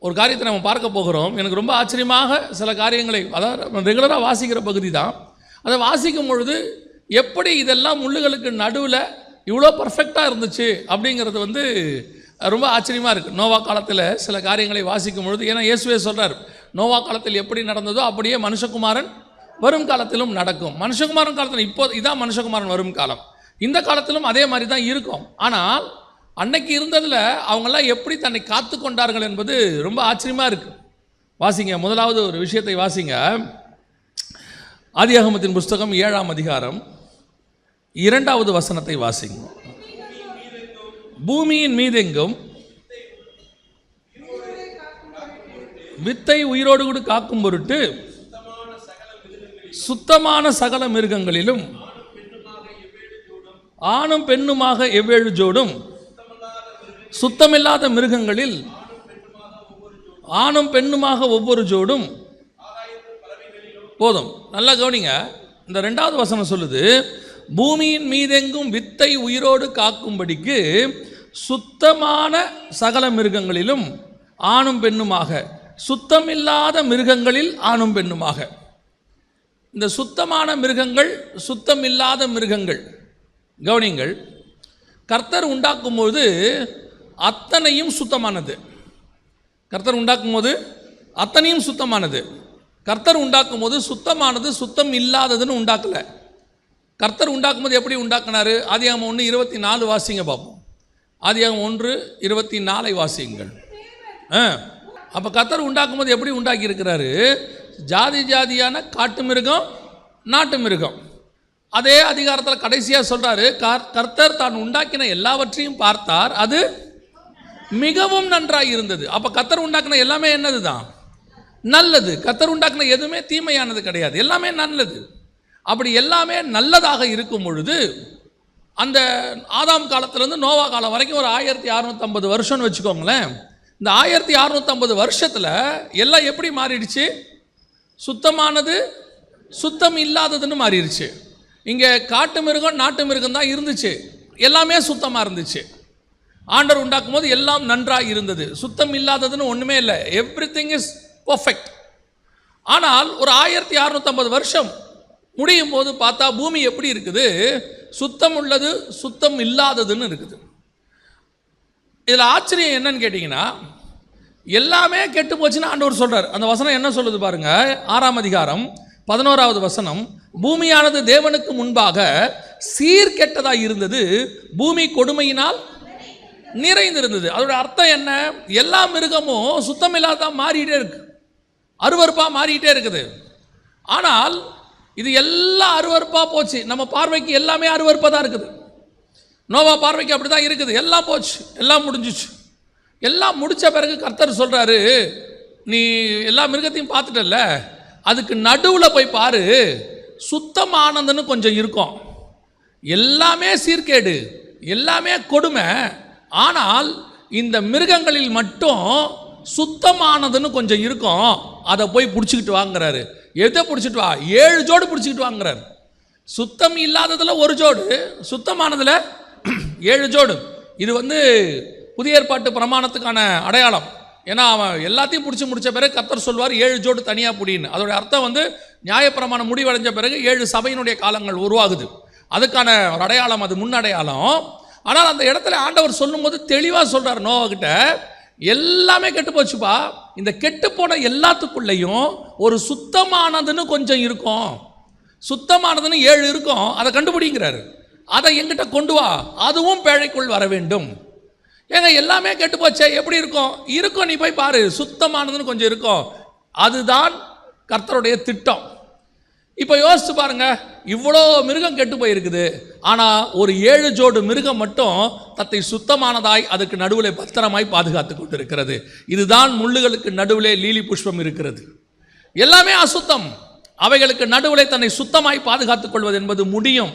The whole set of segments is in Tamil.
ஒரு காரியத்தை நம்ம பார்க்க போகிறோம். எனக்கு ரொம்ப ஆச்சரியமாக சில காரியங்களை, அதாவது ரெகுலராக வாசிக்கிற பகுதி தான், அதை வாசிக்கும் பொழுது எப்படி இதெல்லாம் முள்ளுகளுக்கு நடுவில் இவ்வளோ பர்ஃபெக்டாக இருந்துச்சு அப்படிங்கிறது ரொம்ப ஆச்சரியமாக இருக்குது. நோவா காலத்தில் சில காரியங்களை வாசிக்கும் பொழுது, ஏன்னா இயேசுவே சொல்கிறார், நோவா காலத்தில் எப்படி நடந்ததோ அப்படியே மனுஷகுமாரன் வரும் காலத்திலும் நடக்கும். மனுஷகுமாரன் காலத்தில் இப்போ இதான் மனுஷகுமாரன் வரும் காலம், இந்த காலத்திலும் அதே மாதிரி தான் இருக்கும். ஆனால் அன்னைக்கு இருந்ததில் அவங்கெல்லாம் எப்படி தன்னை காத்து கொண்டார்கள் என்பது ரொம்ப ஆச்சரியமாக இருக்குது. வாசிங்க, முதலாவது ஒரு விஷயத்தை வாசிங்க. ஆதியாகமத்தின் புஸ்தகம் 7ஆம் அதிகாரம் 2வது வசனத்தை வாசிங்க. பூமியின் மீதெங்கும் வித்தை உயிரோடு கூட காக்கும் பொருட்டு சுத்தமான சகல மிருகங்களிலும் ஆணும் பெண்ணுமாக 7 ஜோடும், சுத்தமில்லாத மிருகங்களில் ஆணும் பெண்ணுமாக ஒவ்வொரு ஜோடும். போதும், நல்லா கவனிங்க. இந்த 2வது வசனம் சொல்லுது, பூமியின் மீதெங்கும் வித்தை உயிரோடு காக்கும்படிக்கு சுத்தமான சகல மிருகங்களிலும் ஆணும் பெண்ணுமாக, சுத்தமில்லாத மிருகங்களில் ஆணும் பெண்ணுமாக. இந்த சுத்தமான மிருகங்கள், சுத்தமில்லாத மிருகங்கள், கவனிங்கள். கர்த்தர் உண்டாக்கும்போது அத்தனையும் சுத்தமானது. கர்த்தர் உண்டாக்கும்போது அத்தனையும் சுத்தமானது. கர்த்தர் உண்டாக்கும்போது சுத்தமானது சுத்தம் இல்லாததுன்னு உண்டாக்கலை. கர்த்தர் உண்டாக்கும்போது எப்படி உண்டாக்குனாரு? ஆதியாகமம் 1:24 வாசிங்க பார்ப்போம். ஆதியாகமம் 1:24 வாசியுங்கள். அப்போ கர்த்தர் உண்டாக்கும்போது எப்படி உண்டாக்கி இருக்கிறாரு? ஜாதி ஜாதியான காட்டு மிருகம், நாட்டு மிருகம். அதே அதிகாரத்தில் கடைசியாக சொல்கிறாரு, கர்த்தர் தான் உண்டாக்கின எல்லாவற்றையும் பார்த்தார், அது மிகவும் நன்றாக இருந்தது. அப்போ கர்த்தர் உண்டாக்கின எல்லாமே என்னது தான்? நல்லது. கர்த்தர் உண்டாக்கின எதுவுமே தீமையானது கிடையாது, எல்லாமே நல்லது. அப்படி எல்லாமே நல்லதாக இருக்கும் பொழுது, அந்த ஆதாம் காலத்திலேருந்து நோவா காலம் வரைக்கும் ஒரு 1650 வருஷம்னு வச்சுக்கோங்களேன். இந்த 1650 வருஷத்தில் எல்லாம் எப்படி மாறிடுச்சு? சுத்தமானது சுத்தம் இல்லாததுன்னு மாறிடுச்சு. இங்கே காட்டு மிருகம் நாட்டு மிருகம் தான் இருந்துச்சு, எல்லாமே சுத்தமாக இருந்துச்சு. ஆண்டவர் உண்டாக்கும் போது எல்லாம் நன்றாக இருந்தது, சுத்தம் இல்லாததுன்னு ஒன்றுமே இல்லை, எவ்ரி திங் இஸ் பர்ஃபெக்ட். ஆனால் ஒரு 1650 வருஷம் முடியும் போது பார்த்தா பூமி எப்படி இருக்குது? சுத்தம் உள்ளது சுத்தம் இல்லாததுன்னு இருக்குது. இதில் ஆச்சரியம் என்னன்னு கேட்டிங்கன்னா, எல்லாமே கெட்டு போச்சுன்னு ஆண்டவர் சொல்கிறார். அந்த வசனம் என்ன சொல்லுது பாருங்க, 6ஆம் அதிகாரம் 11வது வசனம். பூமியானது தேவனுக்கு முன்பாக சீர்கெட்டதாக இருந்தது, பூமி கொடுமையினால் நிறைந்திருந்தது. அதோட அர்த்தம் என்ன? எல்லா மிருகமும் சுத்தம் இல்லாதான் மாறிட்டே இருக்கு, அருவருப்பாக மாறிட்டே இருக்குது. ஆனால் இது எல்லாம் அருவருப்பாக போச்சு. நம்ம பார்வைக்கு எல்லாமே அருவருப்பாக தான் இருக்குது. நோவா பார்வைக்கு அப்படி தான் இருக்குது. எல்லாம் போச்சு, எல்லாம் முடிஞ்சிச்சு. எல்லாம் முடித்த பிறகு கர்த்தர் சொல்கிறாரு, நீ எல்லா மிருகத்தையும் பார்த்துட்டல்ல, அதுக்கு நடுவில் போய் பாரு, சுத்தமானதுன்னு கொஞ்சம் இருக்கும். எல்லாமே சீர்கேடு, எல்லாமே கொடுமை. ஆனால் இந்த மிருகங்களில் மட்டும் சுத்தமானதுன்னு கொஞ்சம் இருக்கும், அதை போய் பிடிச்சிக்கிட்டு வாங்குறாரு. எதை பிடிச்சிட்டு வா? 7 ஜோடு பிடிச்சிக்கிட்டு வாங்குறாரு. சுத்தம் இல்லாததில் 1 ஜோடு, சுத்தமானதில் 7 ஜோடு. இது புதிய ஏற்பாட்டு பிரமாணத்துக்கான அடையாளம். ஏன்னா அவன் எல்லாத்தையும் பிடிச்சி முடித்த பிறகு கர்த்தர் சொல்வார் 7 ஜோடு தனியாக பிடின்னு. அதோடைய அர்த்தம் நியாயப்பிரமாணம் முடிவடைஞ்ச பிறகு 7 சபையினுடைய காலங்கள் உருவாகுது. அதுக்கான ஒரு அடையாளம், அது முன்னடையாளம். ஆனால் அந்த இடத்துல ஆண்டவர் சொல்லும்போது தெளிவாக சொல்கிறார் நோவாகிட்ட, எல்லாமே கெட்டு போச்சுப்பா, இந்த கெட்டு போன எல்லாத்துக்குள்ளேயும் ஒரு சுத்தமானதுன்னு கொஞ்சம் இருக்கும், சுத்தமானதுன்னு 7 இருக்கும், அதை கண்டுபிடிங்கிறாரு. அதை எங்கிட்ட கொண்டு வா, அதுவும் பேழைக்குள் வர வேண்டும். ஏங்க எல்லாமே கெட்டு போச்சே, எப்படி இருக்கும்? நீ போய் பாரு, சுத்தமானதுன்னு கொஞ்சம் இருக்கும். அதுதான் கர்த்தருடைய திட்டம். இப்போ யோசிச்சு பாருங்க, இவ்வளோ மிருகம் கெட்டு போயிருக்குது, ஆனால் ஒரு 7 ஜோடு மிருகம் மட்டும் தத்தை சுத்தமானதாய் அதுக்கு நடுவில் பத்திரமாய் பாதுகாத்து கொண்டு இருக்கிறது. இதுதான் முள்ளுகளுக்கு நடுவிலே லீலி புஷ்பம் இருக்கிறது. எல்லாமே அசுத்தம், அவைகளுக்கு நடுவிலே தன்னை சுத்தமாய் பாதுகாத்துக் கொள்வது என்பது முடியும்.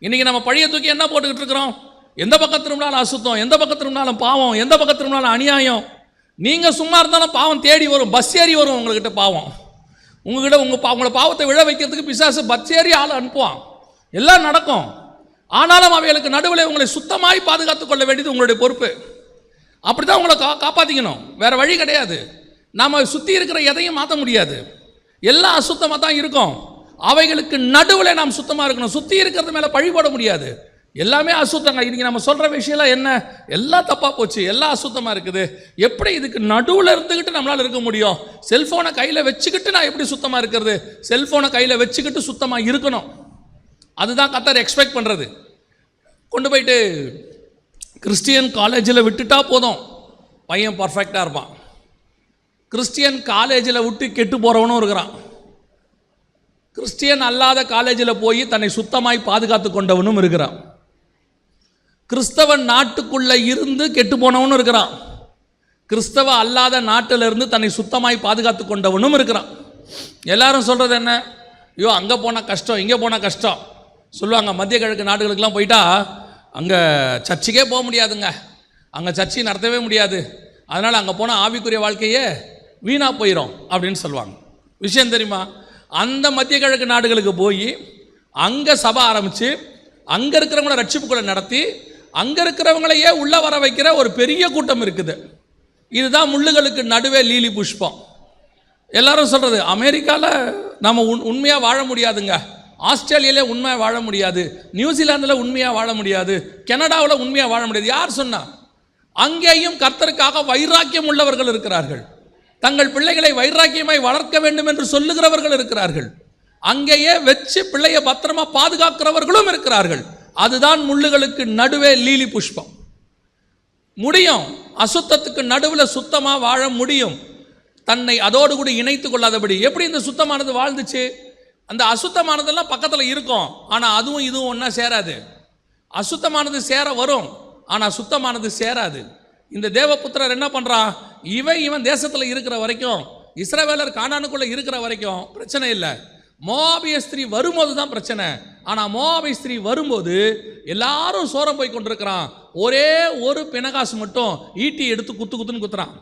இன்னைக்கு நம்ம பழைய தூக்கி என்ன போட்டுக்கிட்டு இருக்கிறோம்? எந்த பக்கம் திரும்பினாலும் அசுத்தம், எந்த பக்கம் திரும்பினாலும் பாவம், எந்த பக்கம் திரும்பினாலும் அநியாயம். நீங்கள் சும்மா இருந்தாலும் பாவம் தேடி வரும், பஸ் ஏறி வரும் உங்கள்கிட்ட பாவம். உங்ககிட்ட உங்களை பாவத்தை விழ வைக்கிறதுக்கு பிசாசு பஸ் ஏறி ஆள் அனுப்புவான். எல்லாம் நடக்கும். ஆனாலும் அவைகளுக்கு நடுவில் உங்களை சுத்தமாய் பாதுகாத்துக் கொள்ள வேண்டியது உங்களுடைய பொறுப்பு. அப்படி தான் உங்களை காப்பாற்றிக்கணும், வேறு வழி கிடையாது. நாம் சுற்றி இருக்கிற எதையும் மாற்ற முடியாது, எல்லாம் அசுத்தமாக தான் இருக்கும். அவைகளுக்கு நடுவில் நாம் சுத்தமாக இருக்கணும். சுற்றி இருக்கிறது மேலே பழி போட முடியாது, எல்லாமே அசுத்தங்க. இன்றைக்கி நம்ம சொல்கிற விஷயம்லாம் என்ன, எல்லாம் தப்பாக போச்சு, எல்லாம் அசுத்தமாக இருக்குது. எப்படி இதுக்கு நடுவில் இருந்துக்கிட்டு நம்மளால் இருக்க முடியும்? செல்ஃபோனை கையில் வச்சுக்கிட்டு நான் எப்படி சுத்தமாக இருக்கிறது? செல்ஃபோனை கையில் வச்சுக்கிட்டு சுத்தமாக இருக்கணும். அதுதான் கர்த்தர் எக்ஸ்பெக்ட் பண்ணுறது. கொண்டு போயிட்டு கிறிஸ்டியன் காலேஜில் விட்டுட்டா போதும், பையன் பர்ஃபெக்டாக இருப்பான். கிறிஸ்டியன் காலேஜில் விட்டு கெட்டு போகிறவனும் இருக்கிறான். கிறிஸ்டியன் அல்லாத காலேஜில் போய் தன்னை சுத்தமாய் பாதுகாத்து கொண்டவனும் இருக்கிறான். கிறிஸ்தவன் நாட்டுக்குள்ளே இருந்து கெட்டு போனவனும் இருக்கிறான். கிறிஸ்தவ அல்லாத நாட்டில் இருந்து தன்னை சுத்தமாய் பாதுகாத்து கொண்டவனும் இருக்கிறான். எல்லாரும் சொல்கிறது என்ன, ஐயோ அங்கே போனால் கஷ்டம், இங்கே போனால் கஷ்டம் சொல்லுவாங்க. மத்திய கிழக்கு நாடுகளுக்கெல்லாம் போயிட்டா அங்கே சர்ச்சுக்கே போக முடியாதுங்க, அங்கே சர்ச்சை நடத்தவே முடியாது, அதனால் அங்கே போனால் ஆவிக்குரிய வாழ்க்கையே வீணாக போயிடும் அப்படின்னு சொல்லுவாங்க. விஷயம் தெரியுமா? அந்த மத்திய கிழக்கு நாடுகளுக்கு போய் அங்கே சபை ஆரம்பித்து அங்கே இருக்கிறவங்கள ரட்சிப்புக்குள்ளே நடத்தி அங்கே இருக்கிறவங்களையே உள்ளே வர வைக்கிற ஒரு பெரிய கூட்டம் இருக்குது. இதுதான் முள்ளுகளுக்கு நடுவே லீலி புஷ்பம். எல்லாரும் சொல்கிறது அமெரிக்காவில் நம்ம உண்மையாக வாழ முடியாதுங்க, ஆஸ்திரேலியாவிலே உண்மையாக வாழ முடியாது, நியூசிலாந்தில் உண்மையாக வாழ முடியாது, கனடாவில் உண்மையாக வாழ முடியாது. யார் சொன்னா? அங்கேயும் கர்த்தருக்காக வைராக்கியம் உள்ளவர்கள் இருக்கிறார்கள், தங்கள் பிள்ளைகளை வைராக்கியமாய் வளர்க்க வேண்டும் என்று சொல்லுகிறவர்கள் இருக்கிறார்கள், அங்கேயே வச்சு பிள்ளையை பத்திரமா பாதுகாக்கிறவர்களும் இருக்கிறார்கள். அதுதான் முள்ளுகளுக்கு நடுவே லீலி புஷ்பம். முடியும், அசுத்தத்துக்கு நடுவில் சுத்தமாக வாழ முடியும், தன்னை அதோடு கூட இணைத்து கொள்ளாதபடி. எப்படி இந்த சுத்தமானது வாழ்ந்துச்சு? அந்த அசுத்தமானதெல்லாம் பக்கத்தில் இருக்கும், ஆனால் அதுவும் இதுவும் ஒன்றா சேராது. அசுத்தமானது சேர வரும், ஆனால் சுத்தமானது சேராது. இந்த தேவபுத்திரர் என்ன பண்ணுறான்? இவன் தேசத்தில் இருக்கிற வரைக்கும், இஸ்ரவேலர் கானானுக்குள்ளே இருக்கிற வரைக்கும் பிரச்சனை இல்லை. மோவாபிய ஸ்திரீ வரும்போது தான் பிரச்சனை. ஆனால் மோவாபிய ஸ்திரீ வரும்போது எல்லாரும் சோரம் போய் கொண்டிருக்கிறான், ஒரே ஒரு பினகாசு மட்டும் ஈட்டி எடுத்து குத்துன்னு குத்துறான்.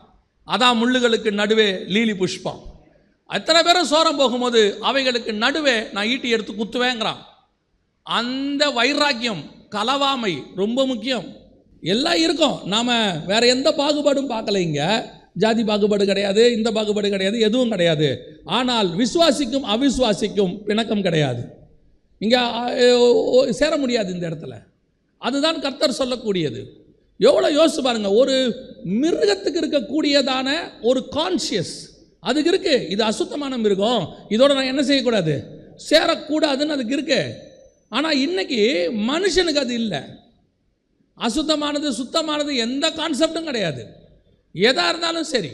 அதான் முள்ளுகளுக்கு நடுவே லீலி புஷ்பம். அத்தனை பேரும் சோரம் போகும்போது அவைகளுக்கு நடுவே நான் ஈட்டி எடுத்து குத்துவேங்கிறான். அந்த வைராக்கியம், கலவாமை ரொம்ப முக்கியம். எல்லாம் இருக்கும், நாம் வேற எந்த பாகுபாடும் பார்க்கல. இங்கே ஜாதி பாகுபாடு கிடையாது, இந்த பாகுபாடு கிடையாது, எதுவும் கிடையாது. ஆனால் விசுவாசிக்கும் அவிசுவாசிக்கும் பிணக்கம் கிடையாது. இங்கே சேர முடியாது இந்த இடத்துல. அதுதான் கர்த்தர் சொல்லக்கூடியது. எவ்வளோ யோசிச்சு பாருங்க, ஒரு மிருகத்துக்கு இருக்கக்கூடியதான ஒரு கான்சியஸ் அதுக்கு இருக்கு. இது அசுத்தமான மிருகம், இதோட நான் என்ன செய்யக்கூடாது, சேரக்கூடாதுன்னு அதுக்கு இருக்கு. ஆனால் இன்னைக்கு மனுஷனுக்கு அது இல்லை. அசுத்தமானது சுத்தமானது எந்த கான்செப்டும் கிடையாது. எதாக இருந்தாலும் சரி,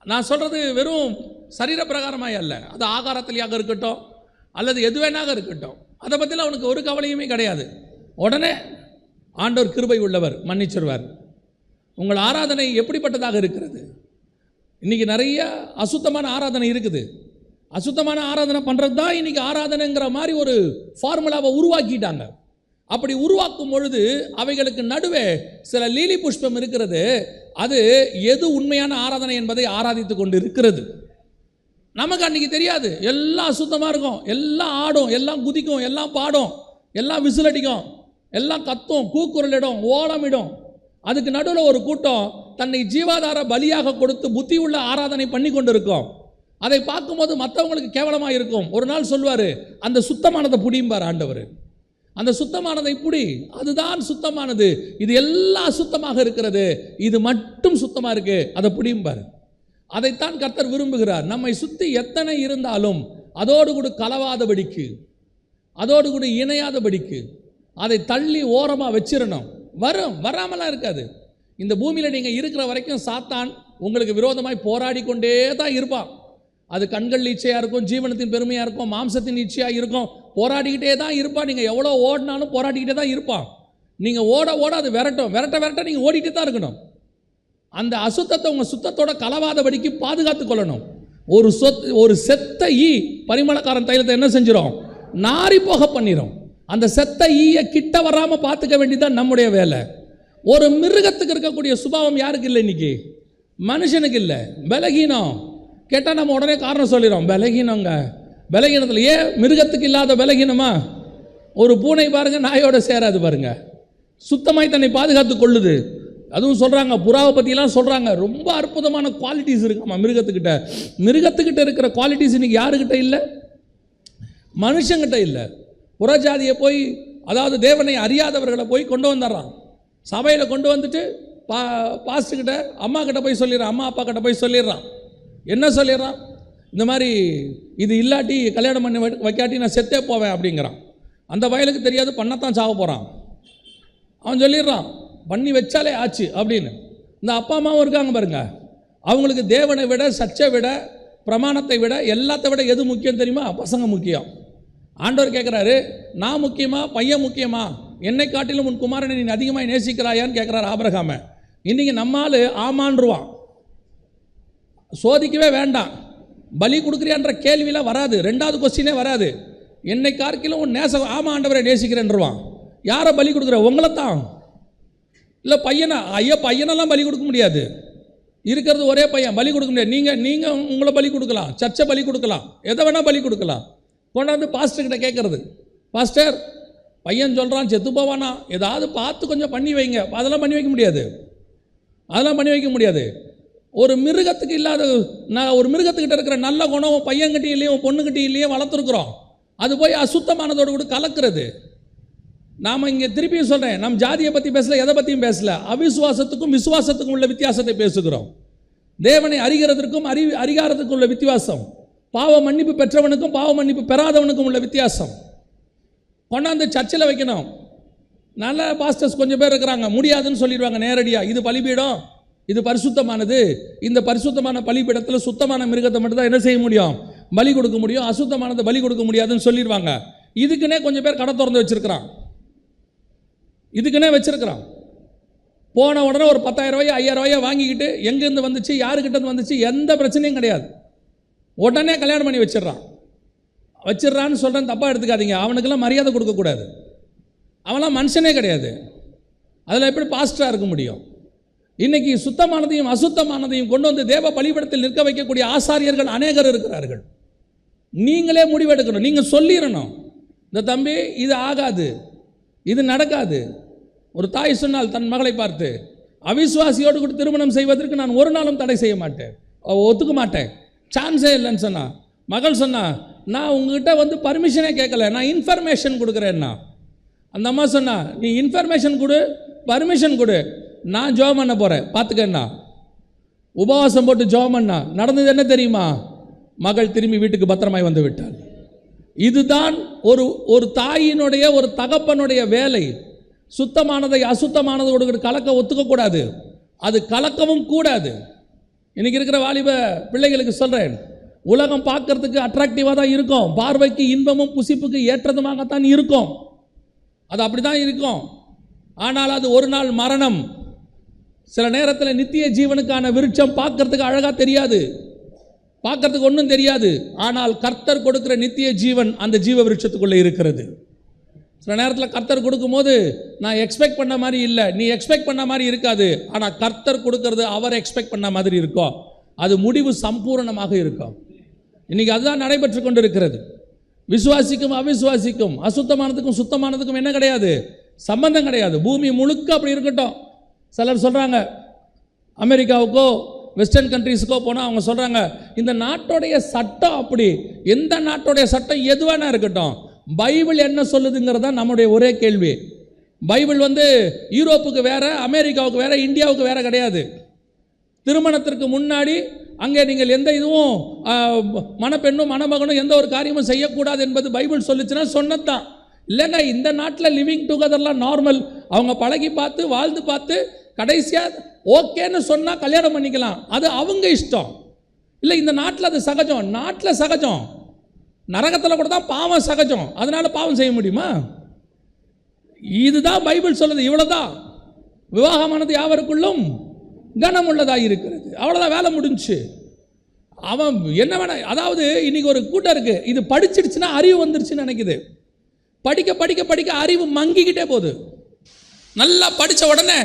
நான் சொல்கிறது வெறும் சரீர பிரகாரமாக அல்ல, அது ஆகாரத்திலேயாக இருக்கட்டும் அல்லது எது வேணாக இருக்கட்டும், அதை பற்றிலாம் அவனுக்கு ஒரு கவலையுமே கிடையாது. உடனே ஆண்டவர் கிருபை உள்ளவர், மன்னிச்சிருவார். உங்கள் ஆராதனை எப்படிப்பட்டதாக இருக்கிறது? இன்றைக்கி நிறைய அசுத்தமான ஆராதனை இருக்குது. அசுத்தமான ஆராதனை பண்ணுறது தான் இன்றைக்கி ஆராதனைங்கிற மாதிரி ஒரு ஃபார்முலாவை உருவாக்கிட்டாங்க. அப்படி உருவாக்கும் பொழுது அவைகளுக்கு நடுவே சில லீலி புஷ்பம் இருக்கிறது. அது எது உண்மையான ஆராதனை என்பதை ஆராதித்து கொண்டு இருக்கிறது. நமக்கு அன்றைக்கி தெரியாது. எல்லாம் அசுத்தமாக இருக்கும், எல்லாம் ஆடும், எல்லாம் குதிக்கும், எல்லாம் பாடும், எல்லாம் விசிலடிக்கும், எல்லாம் கத்தும், கூக்குரலிடும், ஓலமிடும். அதுக்கு நடுவில் ஒரு கூட்டம் தன்னை ஜீவாதார பலியாக கொடுத்து புத்தி உள்ள ஆராதனை பண்ணி கொண்டு இருக்கும். அதை பார்க்கும்போது மற்றவங்களுக்கு கேவலமாக இருக்கும். ஒரு நாள் சொல்வார், அந்த சுத்தமானதை புடியும்பார் ஆண்டவர். அந்த சுத்தமானதை புடி, அதுதான் சுத்தமானது. இது எல்லாம் அசுத்தமாக இருக்கிறது, இது மட்டும் சுத்தமாக இருக்கு, அதை புடியும்பார். அதைத்தான் கர்த்தர் விரும்புகிறார். நம்மை சுற்றி எத்தனை இருந்தாலும் அதோடு கூட கலவாதபடிக்கு, அதோடு கூட இணையாதபடிக்கு அதை தள்ளி ஓரமாக வச்சிடணும். வராமலாம் இருக்காது. இந்த பூமியில் நீங்கள் இருக்கிற வரைக்கும் சாத்தான் உங்களுக்கு விரோதமாய் போராடி கொண்டே தான் இருப்பான். அது கண்கள் இச்சையாக இருக்கும், ஜீவனத்தின் பெருமையாக இருக்கும், மாம்சத்தின் இச்சையாக இருக்கும், போராடிக்கிட்டே தான் இருப்பான். நீங்கள் எவ்வளோ ஓடினாலும் போராடிக்கிட்டே தான் இருப்பான். நீங்கள் ஓட அது விரட்ட நீங்கள் ஓடிக்கிட்டே தான் இருக்கணும். அந்த அசுத்தத்தை உங்கள் சுத்தத்தோட கலவாதபடிக்கு பாதுகாத்து கொள்ளணும். ஒரு செத்த ஈ பரிமளக்காரன் தைலத்தை என்ன செஞ்சிடும்? நாரி போக பண்ணிடும். அந்த செத்த ஈயை கிட்ட வராமல் பார்த்துக்க வேண்டியதான் நம்முடைய வேலை. ஒரு மிருகத்துக்கு இருக்கக்கூடிய சுபாவம் யாருக்கு இல்லை? இன்னைக்கு மனுஷனுக்கு இல்லை. பலகீனம் கேட்டால் நம்ம உடனே காரணம் சொல்லிடும். பலகீனங்க, பலகீனத்தில் ஏன் மிருகத்துக்கு இல்லாத பலகீனமா? ஒரு பூனை பாருங்க, நாயோட சேராது பாருங்க, சுத்தமாய் தன்னை பாதுகாத்து கொள்ளுது. அதுவும் சொல்கிறாங்க, புறாவை பற்றிலாம் சொல்கிறாங்க, ரொம்ப அற்புதமான குவாலிட்டிஸ் இருக்குமா மிருகத்துக்கிட்ட. மிருகத்துக்கிட்ட இருக்கிற குவாலிட்டிஸ் இன்றைக்கி யாருக்கிட்ட இல்லை? மனுஷங்கிட்ட இல்லை. புறஜாதியை போய், அதாவது தேவனை அறியாதவர்களை போய் கொண்டு வந்துடுறான். சபையில் கொண்டு வந்துட்டு பாஸ்டர்கிட்ட அம்மா கிட்ட போய் சொல்லிடுறான், அம்மா அப்பா கிட்ட போய் சொல்லிடுறான். என்ன சொல்லிடுறான்? இந்த மாதிரி இது இல்லாட்டி கல்யாணம் பண்ணி வைக்காட்டி நான் செத்தே போவேன் அப்படிங்கிறான். அந்த வயலுக்கு தெரியாது, பண்ணத்தான் சாக போகிறான். அவன் சொல்லிடுறான், பண்ணி வச்சாலே ஆச்சு அப்படின்னு. இந்த அப்பா அம்மாவும் இருக்காங்க பாருங்க, அவங்களுக்கு தேவனை விட, சர்ச்சை விட, பிரமாணத்தை விட, எல்லாத்த விட எது முக்கியம் தெரியுமா? பசங்க முக்கியம். ஆண்டவர் கேட்குறாரு, நான் முக்கியமா பையன் முக்கியமா? என்னை காட்டிலும் உன் குமாரனை நீ அதிகமாக நேசிக்கிறாயான்னு கேட்குறாரு ஆபிரகாமை. இன்றைக்கி நம்மால் ஆமான்றுவான், சோதிக்கவே வேண்டாம், பலி கொடுக்குறியான்ற கேள்வியெலாம் வராது, ரெண்டாவது கொஸ்டினே வராது. என்னை காட்டிலும் உன் ஆமாம் ஆண்டவரை நேசிக்கிறேன்ருவான். யாரை பலி கொடுக்குற? உங்களை தான். இல்லை பையனா? ஐயா பையனெல்லாம் பலி கொடுக்க முடியாது, இருக்கிறது ஒரே பையன், பலி கொடுக்க முடியாது. நீங்கள் உங்களை பலி கொடுக்கலாம், சர்ச்சை பலி கொடுக்கலாம், எதை வேணால் பலி கொடுக்கலாம். கொண்டாந்து பாஸ்டர்கிட்ட கேட்குறது, பாஸ்டர் பையன் சொல்கிறான் செத்து போவானா, ஏதாவது பார்த்து கொஞ்சம் பண்ணி வைங்க. அதெல்லாம் பண்ணி வைக்க முடியாது, அதெல்லாம் பண்ணி வைக்க முடியாது. ஒரு மிருகத்துக்கு இல்லாத, நான் ஒரு மிருகத்துக்கிட்ட இருக்கிற நல்ல குணம் பையன்கிட்டையும் இல்லையோ பொண்ணுக்கிட்டையும் இல்லையோ வளர்த்துருக்குறோம். அது போய் அசுத்தமானதோடு கூட கலக்கிறது. நாம் இங்கே திருப்பியும் சொல்கிறேன், நம் ஜாதியை பற்றி பேசல, எதை பற்றியும் பேசல, அவிசுவாசத்துக்கும் விசுவாசத்துக்கும் உள்ள வித்தியாசத்தை பேசுகிறோம். தேவனை அறிகிறதுக்கும் அறிகாரத்துக்கும் உள்ள வித்தியாசம், பாவ மன்னிப்பு பெற்றவனுக்கும் பாவ மன்னிப்பு பெறாதவனுக்கும் உள்ள வித்தியாசம். கொண்டாந்து சர்ச்சில் வைக்கணும். நல்ல பாஸ்டர்ஸ் கொஞ்சம் பேர் இருக்கிறாங்க, முடியாதுன்னு சொல்லிடுவாங்க நேரடியாக. இது பலிபீடம், இது பரிசுத்தமானது, இந்த பரிசுத்தமான பலிபீடத்தில் சுத்தமான மிருகத்தை மட்டும் தான் என்ன செய்ய முடியும்? பலி கொடுக்க முடியும், அசுத்தமானதை பலி கொடுக்க முடியாதுன்னு சொல்லிடுவாங்க. இதுக்குன்னே கொஞ்சம் பேர் கடை திறந்து வச்சுருக்கிறான், இதுக்குன்னே வச்சுருக்கிறான். போன உடனே ஒரு 10,000 ரூபாய் 5,000 ரூபாயை வாங்கிக்கிட்டு எங்கேருந்து வந்துச்சு, யாருக்கிட்ட வந்துச்சு, எந்த பிரச்சனையும் கிடையாது, உடனே கல்யாணம் பண்ணி வச்சிடறான்னு சொல்கிறேன், தப்பாக எடுத்துக்காதீங்க. அவனுக்கெல்லாம் மரியாதை கொடுக்கக்கூடாது, அவன்லாம் மனுஷனே கிடையாது. அதில் எப்படி பாஸ்டராக இருக்க முடியும்? இன்றைக்கி சுத்தமானதையும் அசுத்தமானதையும் கொண்டு வந்து தேவ பலிபீடத்தில் நிற்க வைக்கக்கூடிய ஆசாரியர்கள் அநேகர் இருக்கிறார்கள். நீங்களே முடிவெடுக்கணும், நீங்கள் சொல்லிடணும், இந்த தம்பி இது ஆகாது, இது நடக்காது. ஒரு தாய் சொன்னால் தன் மகளை பார்த்து, அவிசுவாசியோடு கூட திருமணம் செய்வதற்கு நான் ஒரு நாளும் தடை செய்ய மாட்டேன், ஒத்துக்க மாட்டேன், சான்ஸே இல்லைன்னு சொன்னா. மகள் சொன்னா, நான் உங்ககிட்ட வந்து பர்மிஷனே கேட்கல, நான் இன்ஃபர்மேஷன் கொடுக்குறேன்னா. அந்த அம்மா சொன்னா, நீ இன்ஃபர்மேஷன் கொடு, பர்மிஷன் கொடு, நான் ஜெபம் பண்ண போகிறேன் பார்த்துக்கண்ணா. உபவாசம் போட்டு ஜெபம் பண்ணா, நடந்தது என்ன தெரியுமா? மகள் திரும்பி வீட்டுக்கு பத்திரமாய் வந்து விட்டாள். இதுதான் ஒரு தாயினுடைய, ஒரு தகப்பனுடைய வேலை. சுத்தமானதை அசுத்தமானதோடு கலக்க ஒத்துக்கக்கூடாது, அது கலக்கவும் கூடாது. இன்றைக்கி இருக்கிற வாலிப பிள்ளைகளுக்கு சொல்கிறேன், உலகம் பார்க்கறதுக்கு அட்ராக்டிவாக தான் இருக்கும், பார்வைக்கு இன்பமும் புசிப்புக்கு ஏற்றதுமாகத்தான் இருக்கும், அது அப்படி தான் இருக்கும். ஆனால் அது ஒரு நாள் மரணம். சில நேரத்தில் நித்திய ஜீவனுக்கான விருட்சம் பார்க்கறதுக்கு அழகாக தெரியாது, பார்க்கறதுக்கு ஒன்றும் தெரியாது, ஆனால் கர்த்தர் கொடுக்குற நித்திய ஜீவன் அந்த ஜீவ விருட்சத்துக்குள்ளே இருக்கிறது. சில நேரத்தில் கர்த்தர் கொடுக்கும்போது நான் எக்ஸ்பெக்ட் பண்ண மாதிரி இல்லை, நீ எக்ஸ்பெக்ட் பண்ண மாதிரி இருக்காது, ஆனால் கர்த்தர் கொடுக்கறது அவர் எக்ஸ்பெக்ட் பண்ண மாதிரி இருக்கும், அது முடிவு சம்பூர்ணமாக இருக்கும். இன்றைக்கி அதுதான் நடைபெற்று கொண்டு இருக்கிறது. விசுவாசிக்கும் அவிசுவாசிக்கும், அசுத்தமானதுக்கும் சுத்தமானதுக்கும் என்ன கிடையாது? சம்பந்தம் கிடையாது. பூமி முழுக்க அப்படி இருக்கட்டும். சிலர் சொல்கிறாங்க, அமெரிக்காவுக்கோ வெஸ்டர்ன் கண்ட்ரீஸுக்கோ போனால் அவங்க சொல்கிறாங்க, இந்த நாட்டோடைய சட்டம் அப்படி, எந்த நாட்டோடைய சட்டம் எதுவானா இருக்கட்டும், பைபிள் என்ன சொல்லுதுங்கிறது தான் நம்முடைய ஒரே கேள்வி. பைபிள் வந்து யூரோப்புக்கு வேறு, அமெரிக்காவுக்கு வேறு, இந்தியாவுக்கு வேறு கிடையாது. திருமணத்திற்கு முன்னாடி அங்கே நீங்கள் எந்த இதுவும் மணப்பெண்ணும் மணமகனும் எந்த ஒரு காரியமும் செய்யக்கூடாது என்பது பைபிள் சொல்லிச்சுன்னா சொன்னது தான். இல்லைங்க, இந்த நாட்டில் லிவிங் டுகெதர்லாம் நார்மல், அவங்க பழகி பார்த்து வாழ்ந்து பார்த்து கடைசியாக ஓகேன்னு சொன்னால் கல்யாணம் பண்ணிக்கலாம், அது அவங்க இஷ்டம். இல்லை, இந்த நாட்டில் அது சகஜம், நாட்டில் சகஜம், நரகத்தில் கூட தான் பாவம் சகஜம், அதனால் பாவம் செய்ய முடியுமா? இதுதான் பைபிள் சொல்லுது, இவ்வளோதான். விவாகமானது யாவருக்குள்ளும் கனம் உள்ளதாக இருக்கிறது, அவ்வளோதான், வேலை முடிஞ்சு. அவன் என்ன வேணா, அதாவது இன்னைக்கு ஒரு கூட்டம் இருக்குது, இது படிச்சிடுச்சுன்னா அறிவு வந்துருச்சுன்னு நினைக்குது. படிக்க படிக்க படிக்க அறிவு மங்கிக்கிட்டே போகுது. நல்லா படித்த உடனே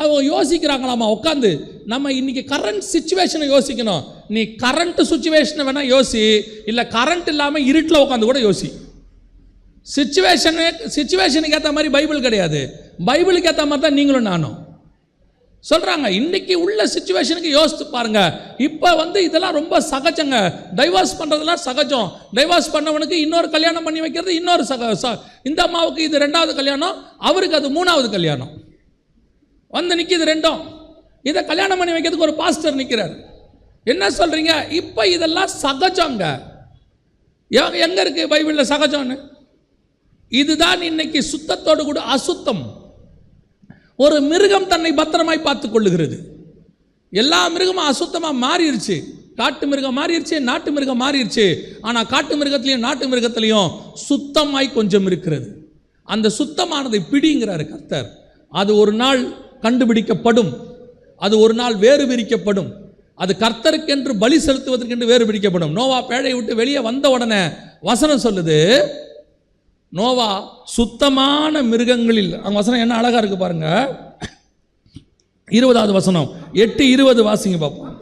அவங்க யோசிக்கிறாங்களாமா உட்காந்து. நம்ம இன்னைக்கு கரண்ட் சிச்சுவேஷனை யோசிக்கணும். நீ கரண்ட் சிச்சுவேஷனை வேணால் யோசி, இல்லை கரண்ட் இல்லாமல் இருட்டில் உட்காந்து கூட யோசி. சிச்சுவேஷனுக்கு ஏற்ற மாதிரி பைபிள் கிடையாது, பைபிளுக்கு ஏற்ற மாதிரி தான் நீங்களும் நானும். சொல்கிறாங்க. இன்னைக்கு உள்ள சிச்சுவேஷனுக்கு யோசித்து பாருங்க. இப்போ இதெல்லாம் ரொம்ப சகஜங்க. டைவர்ஸ் பண்ணுறதுலாம் சகஜம். டைவர்ஸ் பண்ணவனுக்கு இன்னொரு கல்யாணம் பண்ணி வைக்கிறது இன்னொரு இந்த அம்மாவுக்கு இது 2வது கல்யாணம், அவருக்கு அது 3வது கல்யாணம் நிற்கிது ரெண்டும். இதை கல்யாணம் பண்ணி வைக்கிறதுக்கு ஒரு பாஸ்டர் நிற்கிறார். என்ன சொல்கிறீங்க? இப்போ இதெல்லாம் சகஜங்க. எங்கே இருக்குது பைபிளில் சகஜம்னு? இதுதான் இன்னைக்கு சுத்தத்தோடு கூட அசுத்தம். ஒரு மிருகம் தன்னை பத்திரமாய் பார்த்து கொள்ளுகிறது. எல்லா மிருகமும் அசுத்தமாக மாறிடுச்சு. காட்டு மிருகம் மாறிடுச்சு, நாட்டு மிருகம் மாறிடுச்சு. ஆனால் காட்டு மிருகத்திலையும் நாட்டு மிருகத்திலையும் சுத்தமாய் கொஞ்சம் இருக்கிறது. அந்த சுத்தமானதை பிடிங்கிறார் கர்த்தர். அது ஒரு நாள் கண்டுபிடிக்கப்படும், அது ஒரு நாள் வேறு பிரிக்கப்படும், அது கர்த்தருக்கென்று பலி செலுத்துவதற்கென்று வேறு பிடிக்கப்படும். நோவா பேழை விட்டு வெளியே வந்த உடனே வசனம் சொல்லுது, நோவா சுத்தமான மிருகங்களில், அங்கே வசனம் என்ன அழகா இருக்கு பாருங்க. 20வது வசனம் 8:20 வாசிங்க பார்ப்போம்.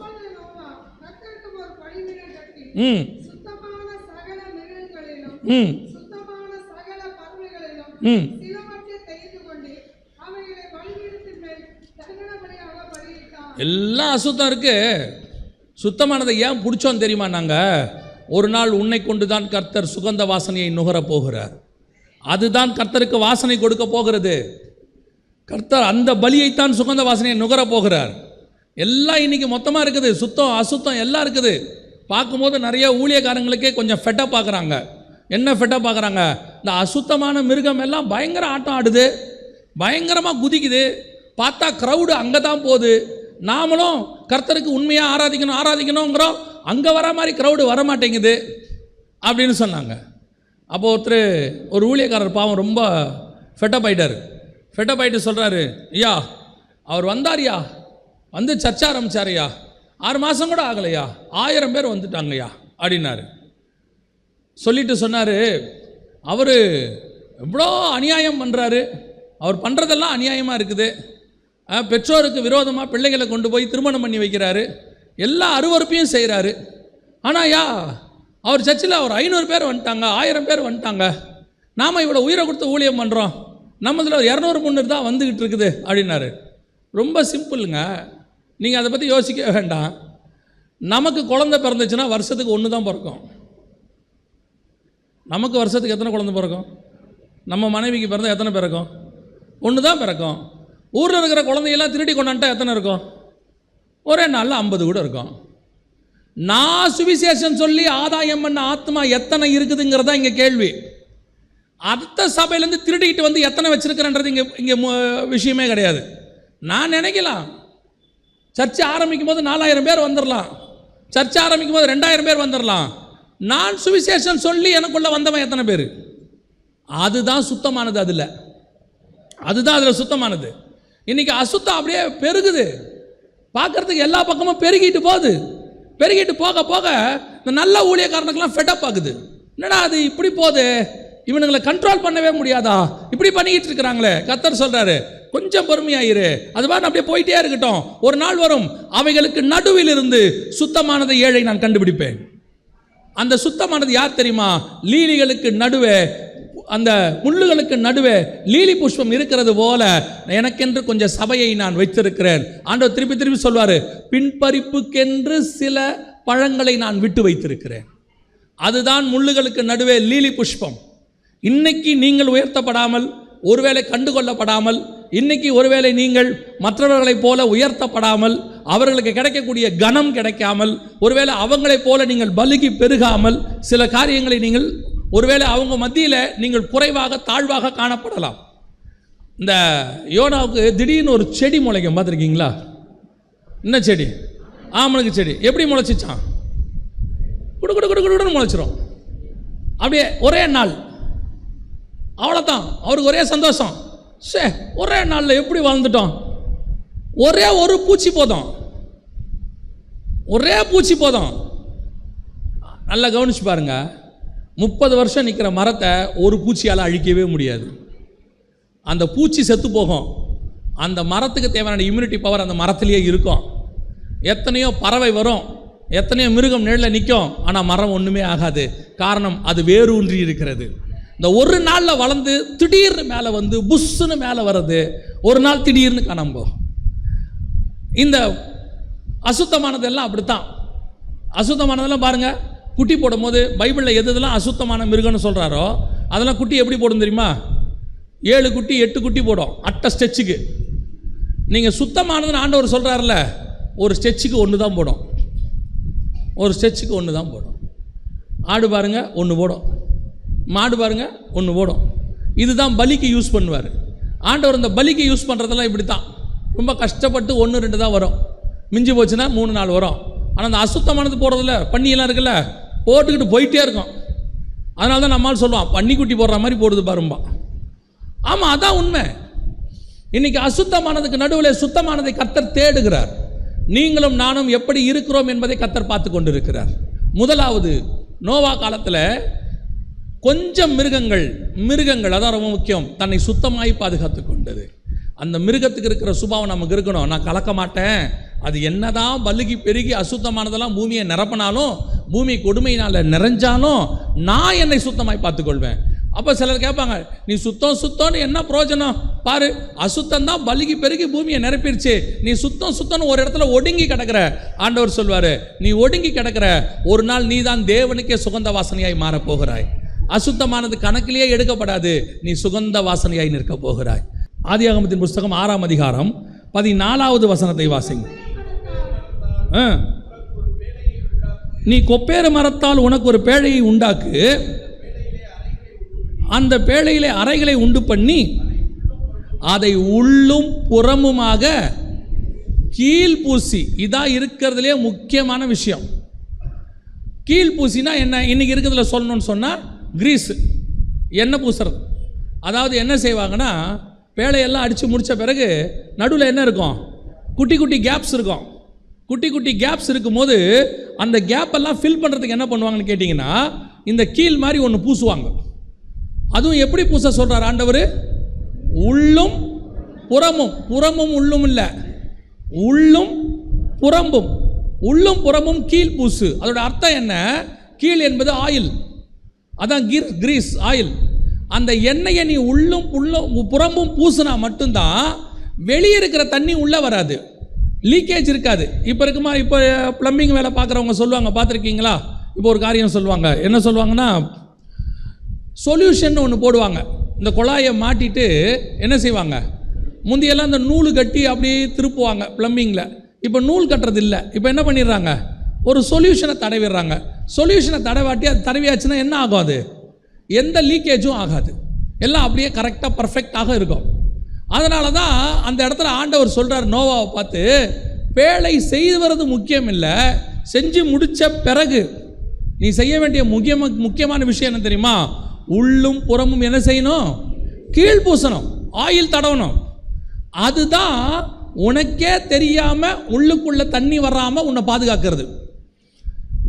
எல்லாம் அசுத்தம் இருக்கு. சுத்தமானதை ஏன் பிடிச்சோம் தெரியுமா? நாங்கள் ஒரு நாள் உன்னை கொண்டு தான் கர்த்தர் சுகந்த வாசனையை நுகர போகிறார். அதுதான் கர்த்தருக்கு வாசனை கொடுக்க போகிறது. கர்த்தர் அந்த பலியைத்தான் சுகந்த வாசனையை நுகர போகிறார். எல்லாம் இன்னைக்கு மொத்தமாக இருக்குது. சுத்தம் அசுத்தம் எல்லாம் இருக்குது. பார்க்கும்போது நிறைய ஊழியக்காரங்களுக்கே கொஞ்சம் ஃபெட்டப் பார்க்குறாங்க. என்ன ஃபெட்டப் பார்க்குறாங்க? இந்த அசுத்தமான மிருகம் எல்லாம் பயங்கர ஆட்டம் ஆடுது, பயங்கரமாக குதிக்குது. பார்த்தா க்ரௌடு அங்கே தான் போகுது. நாமளும் கர்த்தருக்கு உண்மையாக ஆராதிக்கணுங்கிறோம், அங்கே வர மாதிரி க்ரௌடு வரமாட்டேங்குது அப்படின்னு சொன்னாங்க. அப்போ ஒரு ஊழியக்காரர் பாவம் ரொம்ப ஃபெட்டப் ஆகிட்டார். ஃபெட்டப் ஆகிட்டு சொல்கிறாரு, ஐயா அவர் வந்தார்யா, சர்ச்ச ஆரம்பிச்சாரையா, 6 மாதம் கூட ஆகலையா, 1000 பேர் வந்துட்டாங்கய்யா அப்படின்னாரு. சொல்லிட்டு சொன்னார், அவர் எவ்வளோ அநியாயம் பண்ணுறாரு, அவர் பண்ணுறதெல்லாம் அநியாயமாக இருக்குது. பெற்றோருக்கு விரோதமாக பிள்ளைகளை கொண்டு போய் திருமணம் பண்ணி வைக்கிறாரு, எல்லா அருவருப்பையும் செய்கிறாரு. ஆனால் அவர் சர்ச்சில் அவர் 500 பேர் வந்துட்டாங்க, 1000 பேர் வந்துட்டாங்க, நாம் இவ்வளோ உயிரை கொடுத்து ஊழியம் பண்ணுறோம், நம்மதில் 200-300 தான் வந்துக்கிட்டு இருக்குது அப்படின்னாரு. ரொம்ப சிம்பிளுங்க, நீங்கள் அதை பற்றி யோசிக்க வேண்டாம். நமக்கு குழந்தை பிறந்துச்சுன்னா வருஷத்துக்கு 1 தான் பிறக்கும். நமக்கு வருஷத்துக்கு எத்தனை குழந்தை பிறக்கும்? நம்ம மனைவிக்கு பிறந்தால் எத்தனை பிறக்கும்? 1 தான் பிறக்கும். ஊரில் இருக்கிற குழந்தையெல்லாம் திருடி கொண்டாண்டா எத்தனை இருக்கும்? ஒரே நாளில் 50 கூட இருக்கும். நான் சுவிசேஷம் சொல்லி ஆதாயம் பண்ண ஆத்மா எத்தனை இருக்குதுங்கிறதா இங்கே கேள்வி. அடுத்த சபையிலேருந்து திருடிக்கிட்டு வந்து எத்தனை வச்சிருக்கிறேன்றது இங்கே விஷயமே கிடையாது. நான் நினைக்கலாம், சர்ச்சை ஆரம்பிக்கும் போது 4000 பேர் வந்துடலாம், சர்ச்சை ஆரம்பிக்கும் போது 2000 பேர் வந்துடலாம். நான் சுவிசேஷம் சொல்லி எனக்குள்ள வந்தவன் எத்தனை பேர்? அதுதான் சுத்தமானது. அதுதான் அதில் சுத்தமானது. இன்னைக்கு அசுத்தம் அப்படியே பெருகுது. பார்க்கறதுக்கு எல்லா பக்கமும் பெருகிட்டு போகுது. பெருகிட்டு போக போக இந்த நல்ல ஊழியக்காரனுக்கெல்லாம் ஃபெட்டப் ஆகுது. என்னடா அது இப்படி போகுது, இவனுங்களை கண்ட்ரோல் பண்ணவே முடியாதா, இப்படி பண்ணிக்கிட்டு இருக்கிறாங்களே. கர்த்தர் சொல்றாரு, கொஞ்சம் பொறுமையாயிரு, அது மாதிரி அப்படியே போயிட்டே இருக்கட்டும். ஒரு நாள் வரும், அவைகளுக்கு நடுவில் இருந்து சுத்தமானதை ஏழை நான் கண்டுபிடிப்பேன். அந்த சுத்தமானது யார் தெரியுமா? லீலிகளுக்கு நடுவே, அந்த முள்ளுகளுக்கு நடுவே லீலி புஷ்பம் இருக்கிறது போல எனக்கென்று கொஞ்சம் சபையை நான் வைத்திருக்கிறேன். ஆண்டவர் திருப்பி திருப்பி சொல்வார், பின்பறிப்புக்கென்று சில பழங்களை நான் விட்டு வைத்திருக்கிறேன். அதுதான் முள்ளுகளுக்கு நடுவே லீலி புஷ்பம். இன்னைக்கு நீங்கள் உயர்த்தப்படாமல், ஒருவேளை கண்டுகொள்ளப்படாமல், இன்னைக்கு ஒருவேளை நீங்கள் மற்றவர்களைப் போல உயர்த்தப்படாமல், அவர்களுக்கு கிடைக்கக்கூடிய கனம் கிடைக்காமல், ஒருவேளை அவங்களைப் போல நீங்கள் பலுகி பெருகாமல், சில காரியங்களை நீங்கள் ஒருவேளை அவங்க மத்தியில் நீங்கள் குறைவாக தாழ்வாக காணப்படலாம். இந்த யோனாவுக்கு திடீர்னு ஒரு செடி முளைக்கும், பார்த்துருக்கீங்களா? என்ன செடி? ஆமணக்கு செடி. எப்படி முளைச்சிச்சான்? குடு முளைச்சிரும். அப்படியே ஒரே நாள், அவ்வளோதான். அவருக்கு ஒரே சந்தோஷம். ஒரே நாளில் எப்படி வாழ்ந்துட்டோம். ஒரே ஒரு பூச்சி போதும், ஒரே பூச்சி போதும். நல்லா கவனிச்சு பாருங்க, 30 வருஷம் நிற்கிற மரத்தை ஒரு பூச்சியால் அழிக்கவே முடியாது. அந்த பூச்சி செத்து போகும். அந்த மரத்துக்கு தேவையான இம்யூனிட்டி பவர் அந்த மரத்திலேயே இருக்கும். எத்தனையோ பறவை வரும், எத்தனையோ மிருகம் நிழலில் நிற்கும், ஆனால் மரம் ஒன்றுமே ஆகாது. காரணம், அது வேரூன்றி இருக்கிறது. இந்த ஒரு நாளில் வளர்ந்து திடீர்னு மேலே வந்து புஷ்ஷுன்னு மேலே வர்றது, ஒரு நாள் திடீர்னு காணாம போகும். இந்த அசுத்தமானதெல்லாம் அப்படித்தான். அசுத்தமானதெல்லாம் பாருங்க, குட்டி போடும் போது பைபிளில் எதுலாம் அசுத்தமான மிருகம்னு சொல்கிறாரோ அதெல்லாம் குட்டி எப்படி போடும் தெரியுமா? 7 குட்டி 8 குட்டி போடும் அட்ட ஸ்டெச்சுக்கு. நீங்கள் சுத்தமானதுன்னு ஆண்டவர் சொல்கிறார்ல, ஒரு ஸ்டெச்சுக்கு 1 தான் போடும். ஒரு ஸ்டெச்சுக்கு 1 தான் போடும். ஆடு பாருங்க 1 போடும், மாடு பாருங்க 1 போடும். இதுதான் பலிக்கு யூஸ் பண்ணுவார் ஆண்டவர். இந்த பலிக்கு யூஸ் பண்ணுறதெல்லாம் இப்படி தான், ரொம்ப கஷ்டப்பட்டு 1 2 தான் வரும், மிஞ்சி போச்சுன்னா 3 4 வரும். ஆனால் அந்த அசுத்தமானது போடுறதில்ல, பன்னியெல்லாம் இருக்குல்ல, போட்டுக்கிட்டு போயிட்டே இருக்கும். அதனால தான் நம்மால் சொல்லுவான், பன்னிக்குட்டி போடுற மாதிரி போடுது பாரும்பா. ஆமாம், அதான் உண்மை. இன்னைக்கு அசுத்தமானதுக்கு நடுவில் சுத்தமானதை கர்த்தர் தேடுகிறார். நீங்களும் நானும் எப்படி இருக்கிறோம் என்பதை கர்த்தர் பார்த்து கொண்டிருக்கிறார். முதலாவது, நோவா காலத்தில் கொஞ்சம் மிருகங்கள் அதான் ரொம்ப முக்கியம், தன்னை சுத்தமாய் பாதுகாத்து கொண்டது. அந்த மிருகத்துக்கு இருக்கிற சுபாவம் நமக்கு இருக்கணும். நான் கலக்க மாட்டேன், அது என்னதான் பலுகி பெருகி அசுத்தமானதெல்லாம் பூமியை நிரப்பினாலும், பூமி கொடுமையினால் நிறைஞ்சாலும் நான் என்னை சுத்தமாய் பார்த்துக்கொள்வேன். அப்போ சிலர் கேட்பாங்க, நீ சுத்தம்னு என்ன பிரயோஜனம்? பாரு, அசுத்தம் தான் பலுகி பெருகி பூமியை நிரப்பிடுச்சு, நீ சுத்தம்னு ஒரு இடத்துல ஒடுங்கி கிடக்கிற. ஆண்டவர் சொல்வார், நீ ஒடுங்கி கிடக்கிற, ஒரு நாள் நீ தான் தேவனுக்கே சுகந்த வாசனையாய் மாறப்போகிறாய். அசுத்தமானது கணக்கிலேயே எடுக்கப்படாது, நீ சுகந்த வாசனையாய் நிற்க போகிறாய். ஆதியாகமத்தின் புஸ்தகம் 6ஆம் அதிகாரம் 14வது வசனத்தை வாசிங்க. நீ கொப்பேறு மரத்தால் உனக்கு ஒரு பேழையை உண்டாக்கு, அந்த பேழையிலே அறைகளை உண்டு பண்ணி அதை உள்ளும் புறமுமாக கீழ் பூசி. இதான் இருக்கிறதுலே முக்கியமான விஷயம். கீழ் பூசினா என்ன? இன்னைக்கு இருக்கிறதுல சொல்லணும்னு சொன்னால் கிரீஸ், எண்ணெய் பூசுறது. அதாவது என்ன செய்வாங்கன்னா, பேழையெல்லாம் அடித்து முடித்த பிறகு நடுவில் என்ன இருக்கும்? குட்டி குட்டி கேப்ஸ் இருக்கும். குட்டி குட்டி கேப்ஸ் இருக்கும்போது அந்த கேப்பெல்லாம் ஃபில் பண்ணுறதுக்கு என்ன பண்ணுவாங்கன்னு கேட்டிங்கன்னா, இந்த கீழ் மாதிரி ஒன்று பூசுவாங்க. அதுவும் எப்படி பூச சொல்கிறார் ஆண்டவர்? உள்ளும் புறமும். புறமும் உள்ளும் இல்லை, உள்ளும் புறம்பும். உள்ளும் புறமும் கீழ் பூசு. அதோட அர்த்தம் என்ன? கீழ் என்பது ஆயில், அதான் கிரீஸ், ஆயில். அந்த எண்ணெயை நீ உள்ளும் புறம்பும் பூசினா மட்டும்தான் வெளியே இருக்கிற தண்ணி உள்ளே வராது, லீக்கேஜ் இருக்காது. இப்போ இருக்குமா, இப்போ ப்ளம்பிங் வேலை பார்க்குறவங்க சொல்லுவாங்க, பார்த்துருக்கீங்களா? இப்போ ஒரு காரியம் சொல்லுவாங்க, என்ன சொல்லுவாங்கன்னா, சொல்யூஷன் ஒன்று போடுவாங்க. இந்த குழாயை மாட்டிட்டு என்ன செய்வாங்க, முந்தியெல்லாம் இந்த நூல் கட்டி அப்படியே திருப்புவாங்க ப்ளம்பிங்கில். இப்போ நூல் கட்டுறது இல்லை, இப்போ என்ன பண்ணிடுறாங்க, ஒரு சொல்யூஷனை தடவிடுறாங்க. சொல்யூஷனை தடவாட்டி அது தடவியாச்சுன்னா என்ன ஆகும்? அது எந்த லீக்கேஜும் ஆகாது, எல்லாம் அப்படியே கரெக்டாக பர்ஃபெக்டாக இருக்கும். அதனால தான் அந்த இடத்துல ஆண்டவர் சொல்கிறார் நோவாவை பார்த்து, பேழை செய்வது முக்கியம் இல்லை, செஞ்சு முடித்த பிறகு நீ செய்ய வேண்டிய முக்கியமான விஷயம் என்ன தெரியுமா? உள்ளும் புறமும் என்ன செய்யணும்? கீழ் பூசணும், ஆயில் தடவணும். அதுதான் உனக்கே தெரியாமல் உள்ளுக்குள்ள தண்ணி வராமல் உன்னை பாதுகாக்கிறது.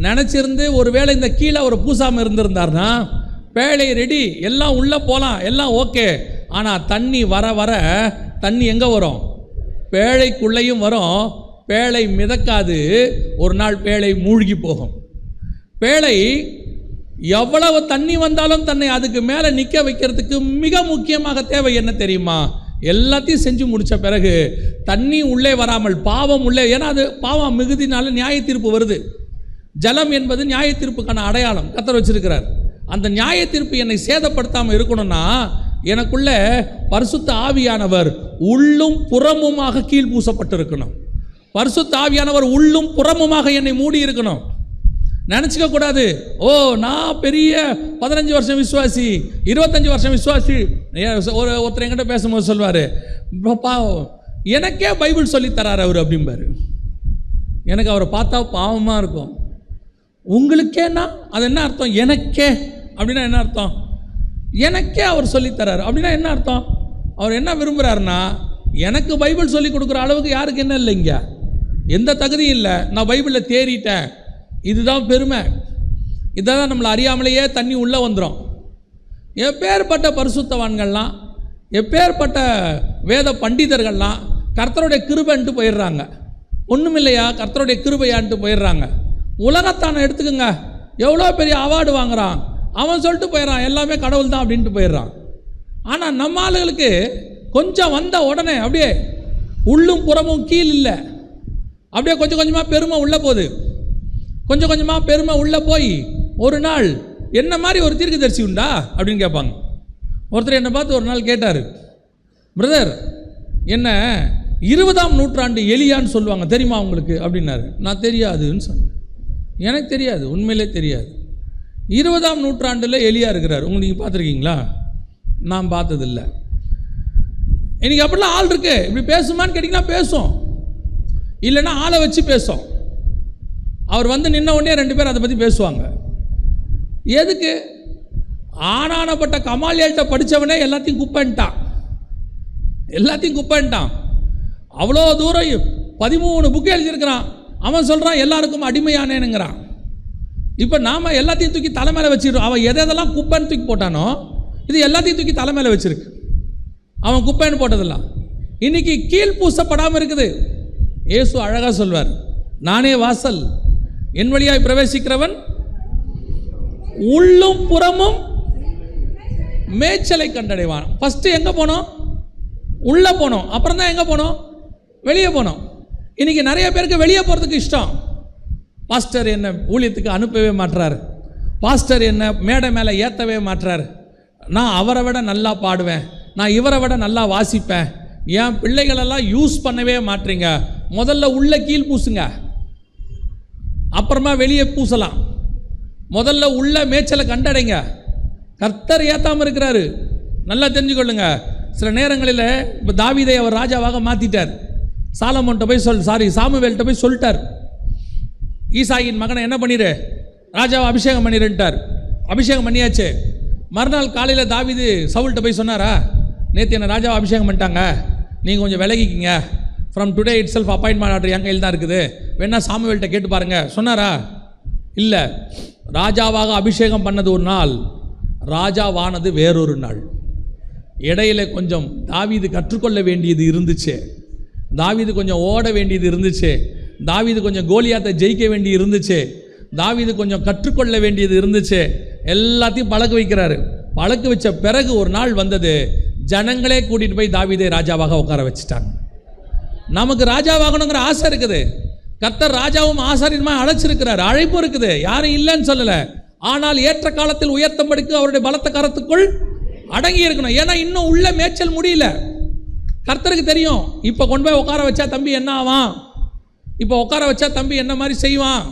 நினச்சிருந்து ஒருவேளை இந்த கீழே ஒரு பூசாமல் இருந்திருந்தார்னா, பேழை ரெடி, எல்லாம் உள்ளே போகலாம், எல்லாம் ஓகே. ஆனால் தண்ணி வர வர தண்ணி எங்கே வரும்? பேழைக்குள்ளேயும் வரும். பேழை மிதக்காது, ஒரு நாள் பேழை மூழ்கி போகும். பேழை எவ்வளவு தண்ணி வந்தாலும் தன்னை அதுக்கு மேலே நிற்க வைக்கிறதுக்கு மிக முக்கியமாக தேவை என்ன தெரியுமா? எல்லாத்தையும் செஞ்சு முடித்த பிறகு தண்ணி உள்ளே வராமல், பாவம் உள்ளே, ஏன்னா அது பாவம் மிகுதினால நியாய தீர்ப்பு வருது. ஜலம் என்பது நியாய தீர்ப்புக்கான அடையாளம் கர்த்தர் வச்சிருக்கிறார். அந்த நியாய தீர்ப்பு என்னை சேதப்படுத்தாமல் இருக்கணும்னா, எனக்குள்ள பரிசுத்த ஆவியானவர் உள்ளும் புறமுமாக கீழ் பூசப்பட்டிருக்கணும். பரிசுத்த ஆவியானவர் உள்ளும் புறமுமாக என்னை மூடி இருக்கணும். நினச்சிக்க கூடாது, ஓ நான் பெரிய 15 வருஷம் விசுவாசி, 25 வருஷம் விசுவாசி. ஒருத்தர் என்கிட்ட பேசும்போது சொல்வார், எனக்கே பைபிள் சொல்லித்தரார் அவர் அப்படிம்பாரு. எனக்கு அவரை பார்த்தா பாவமாக இருக்கும். உங்களுக்கேன்னா அது என்ன அர்த்தம்? எனக்கே அப்படின்னா என்ன அர்த்தம்? எனக்கே அவர் சொல்லித்தரார் அப்படின்னா என்ன அர்த்தம்? அவர் என்ன விரும்புகிறாருன்னா, எனக்கு பைபிள் சொல்லி கொடுக்குற அளவுக்கு யாருக்கு என்ன இல்லைங்க, எந்த தகுதியும் இல்லை, நான் பைபிளில் தேறிட்டேன், இதுதான் பெருமை. இதான் நம்மளை அறியாமலேயே தண்ணி உள்ளே வந்துடும். எப்பேற்பட்ட பரிசுத்தவான்கள்லாம், எப்பேற்பட்ட வேத பண்டிதர்கள்லாம் கர்த்தருடைய கிருபைன்ட்டு போயிடுறாங்க. ஒன்றும் இல்லையா, கர்த்தருடைய கிருபையான்ட்டு போயிடுறாங்க. உலகத்தான எடுத்துக்கோங்க, எவ்வளோ பெரிய அவார்டு வாங்குறான், அவன் சொல்லிட்டு போயிடறான் எல்லாமே கடவுள் தான் அப்படின்ட்டு போயிடுறான். ஆனால் நம்ம ஆளுகளுக்கு கொஞ்சம் வந்த உடனே அப்படியே உள்ளும் புறமும் கீழ் இல்லை, அப்படியே கொஞ்சம் கொஞ்சமாக பெருமை உள்ளே போகுது. கொஞ்சம் கொஞ்சமாக பெருமை உள்ளே போய் ஒரு நாள் என்ன மாதிரி ஒரு தீர்க்கதரிசி உண்டா அப்படின்னு கேட்பாங்க. ஒருத்தர் என்னை பார்த்து ஒரு நாள் கேட்டார், பிரதர் என்ன 20ஆம் நூற்றாண்டு எலியான்னு சொல்லுவாங்க தெரியுமா உங்களுக்கு அப்படின்னாரு. நான் தெரியாதுன்னு சொன்னேன். எனக்கு தெரியாது, உண்மையிலே தெரியாது. 20ஆம் நூற்றாண்டில் எலியா இருக்கிறார், நீங்கள் பார்த்துருக்கீங்களா? நான் பார்த்ததில்லை. இன்னைக்கு அப்படிலாம் ஆள் இருக்கு. இப்படி பேசுமான்னு கேட்டிங்கன்னா பேசும், இல்லைன்னா ஆளை வச்சு பேசும். அவர் வந்து நின்ன உடனே 2 பேர் அதை பற்றி பேசுவாங்க. எதுக்கு? ஆனானப்பட்ட கமாலியல்கிட்ட படித்தவனே எல்லாத்தையும் குப்பைன்ட்டான். அவ்வளோ தூரம் 13 புக்கு எழுதியிருக்கிறான். அவன் சொல்கிறான் எல்லாருக்கும் அடிமையானேனுங்கிறான். இப்போ நாம் எல்லாத்தையும் தூக்கி தலை மேலே வச்சிருக்கோம். அவன் எதெல்லாம் குப்பைன்னு தூக்கி போட்டானோ இது எல்லாத்தையும் தூக்கி தலை மேலே வச்சிருக்கு. அவன் குப்பைன்னு போட்டதெல்லாம் இன்னைக்கு கீழ் பூசப்படாமல் இருக்குது. இயேசு அழகாக சொல்வார், நானே வாசல், என் வழியாய் பிரவேசிக்கிறவன் உள்ளும் புறமும் மேய்ச்சலை கண்டடைவான். ஃபஸ்ட்டு எங்கே போனோம்? உள்ளே போனோம். அப்புறம் தான் எங்கே போனோம்? வெளியே போனோம். இன்றைக்கி நிறைய பேருக்கு வெளியே போகிறதுக்கு இஷ்டம். பாஸ்டர் என்ன ஊழியத்துக்கு அனுப்பவே மாட்டுறாரு, பாஸ்டர் என்ன மேடை மேலே ஏற்றவே மாட்டுறாரு, நான் அவரை விட நல்லா பாடுவேன், நான் இவரை விட நல்லா வாசிப்பேன், என் பிள்ளைகளெல்லாம் யூஸ் பண்ணவே மாட்டீங்க. முதல்ல உள்ள கீழ் பூசுங்க, அப்புறமா வெளியே பூசலாம். முதல்ல உள்ள மேய்ச்சலை கண்டடைங்க. கர்த்தர் ஏற்றாமல் இருக்கிறாரு, நல்லா தெரிஞ்சுக்கொள்ளுங்க. சில நேரங்களில் இப்போ தாவீதை அவர் ராஜாவாக மாற்றிட்டார். சாலமோன்ட்ட போய் சாமுவேல்கிட்ட போய் சொல்லிட்டார், ஈசாயின் மகனை என்ன பண்ணிடு, ராஜாவை அபிஷேகம் பண்ணிடுன்ட்டார். அபிஷேகம் பண்ணியாச்சு. மறுநாள் காலையில் தாவீது சவுல்கிட்ட போய் சொன்னாரா, நேற்று என்ன ராஜாவை அபிஷேகம் பண்ணிட்டாங்க, நீங்கள் கொஞ்சம் விலகிக்கிங்க, from today itself appointment order என் கையில் தான் இருக்குது, வேணா சாமுவேல்கிட்ட கேட்டு பாருங்க சொன்னாரா? இல்லை. ராஜாவாக அபிஷேகம் பண்ணது ஒரு நாள், ராஜாவானது வேறொரு நாள். இடையில கொஞ்சம் தாவீது கற்றுக்கொள்ள வேண்டியது இருந்துச்சு, தாவீது கொஞ்சம் ஓட வேண்டியது இருந்துச்சு, தாவீது கொஞ்சம் கோலியாத்தை ஜெயிக்க வேண்டி இருந்துச்சு, தாவீது கொஞ்சம் கற்றுக்கொள்ள வேண்டியது இருந்துச்சு. எல்லாத்தையும் பழக்க வைக்கிறாரு. பழக்க வச்ச பிறகு ஒரு நாள் வந்தது, ஜனங்களே கூட்டிகிட்டு போய் தாவீதை ராஜாவாக உட்கார வச்சுட்டாங்க. நமக்கு ராஜாவாகணுங்கிற ஆசை இருக்குது. கர்த்தர் ராஜாவும் ஆசாரியனுமாய் அழைச்சிருக்கிறார், அழைப்பு இருக்குது, யாரும் இல்லைன்னு சொல்லலை. ஆனால் ஏற்ற காலத்தில் உயர்த்தம்படிக்கு அவருடைய பலத்த கரத்துக்குள் அடங்கி இருக்கணும். ஏன்னா இன்னும் உள்ள மேய்ச்சல் முடியல. கர்த்தருக்கு தெரியும், இப்போ கொண்டு போய் உட்கார வச்சா தம்பி என்ன ஆவான், இப்போ உட்கார வச்சா தம்பி என்ன மாதிரி செய்வான்.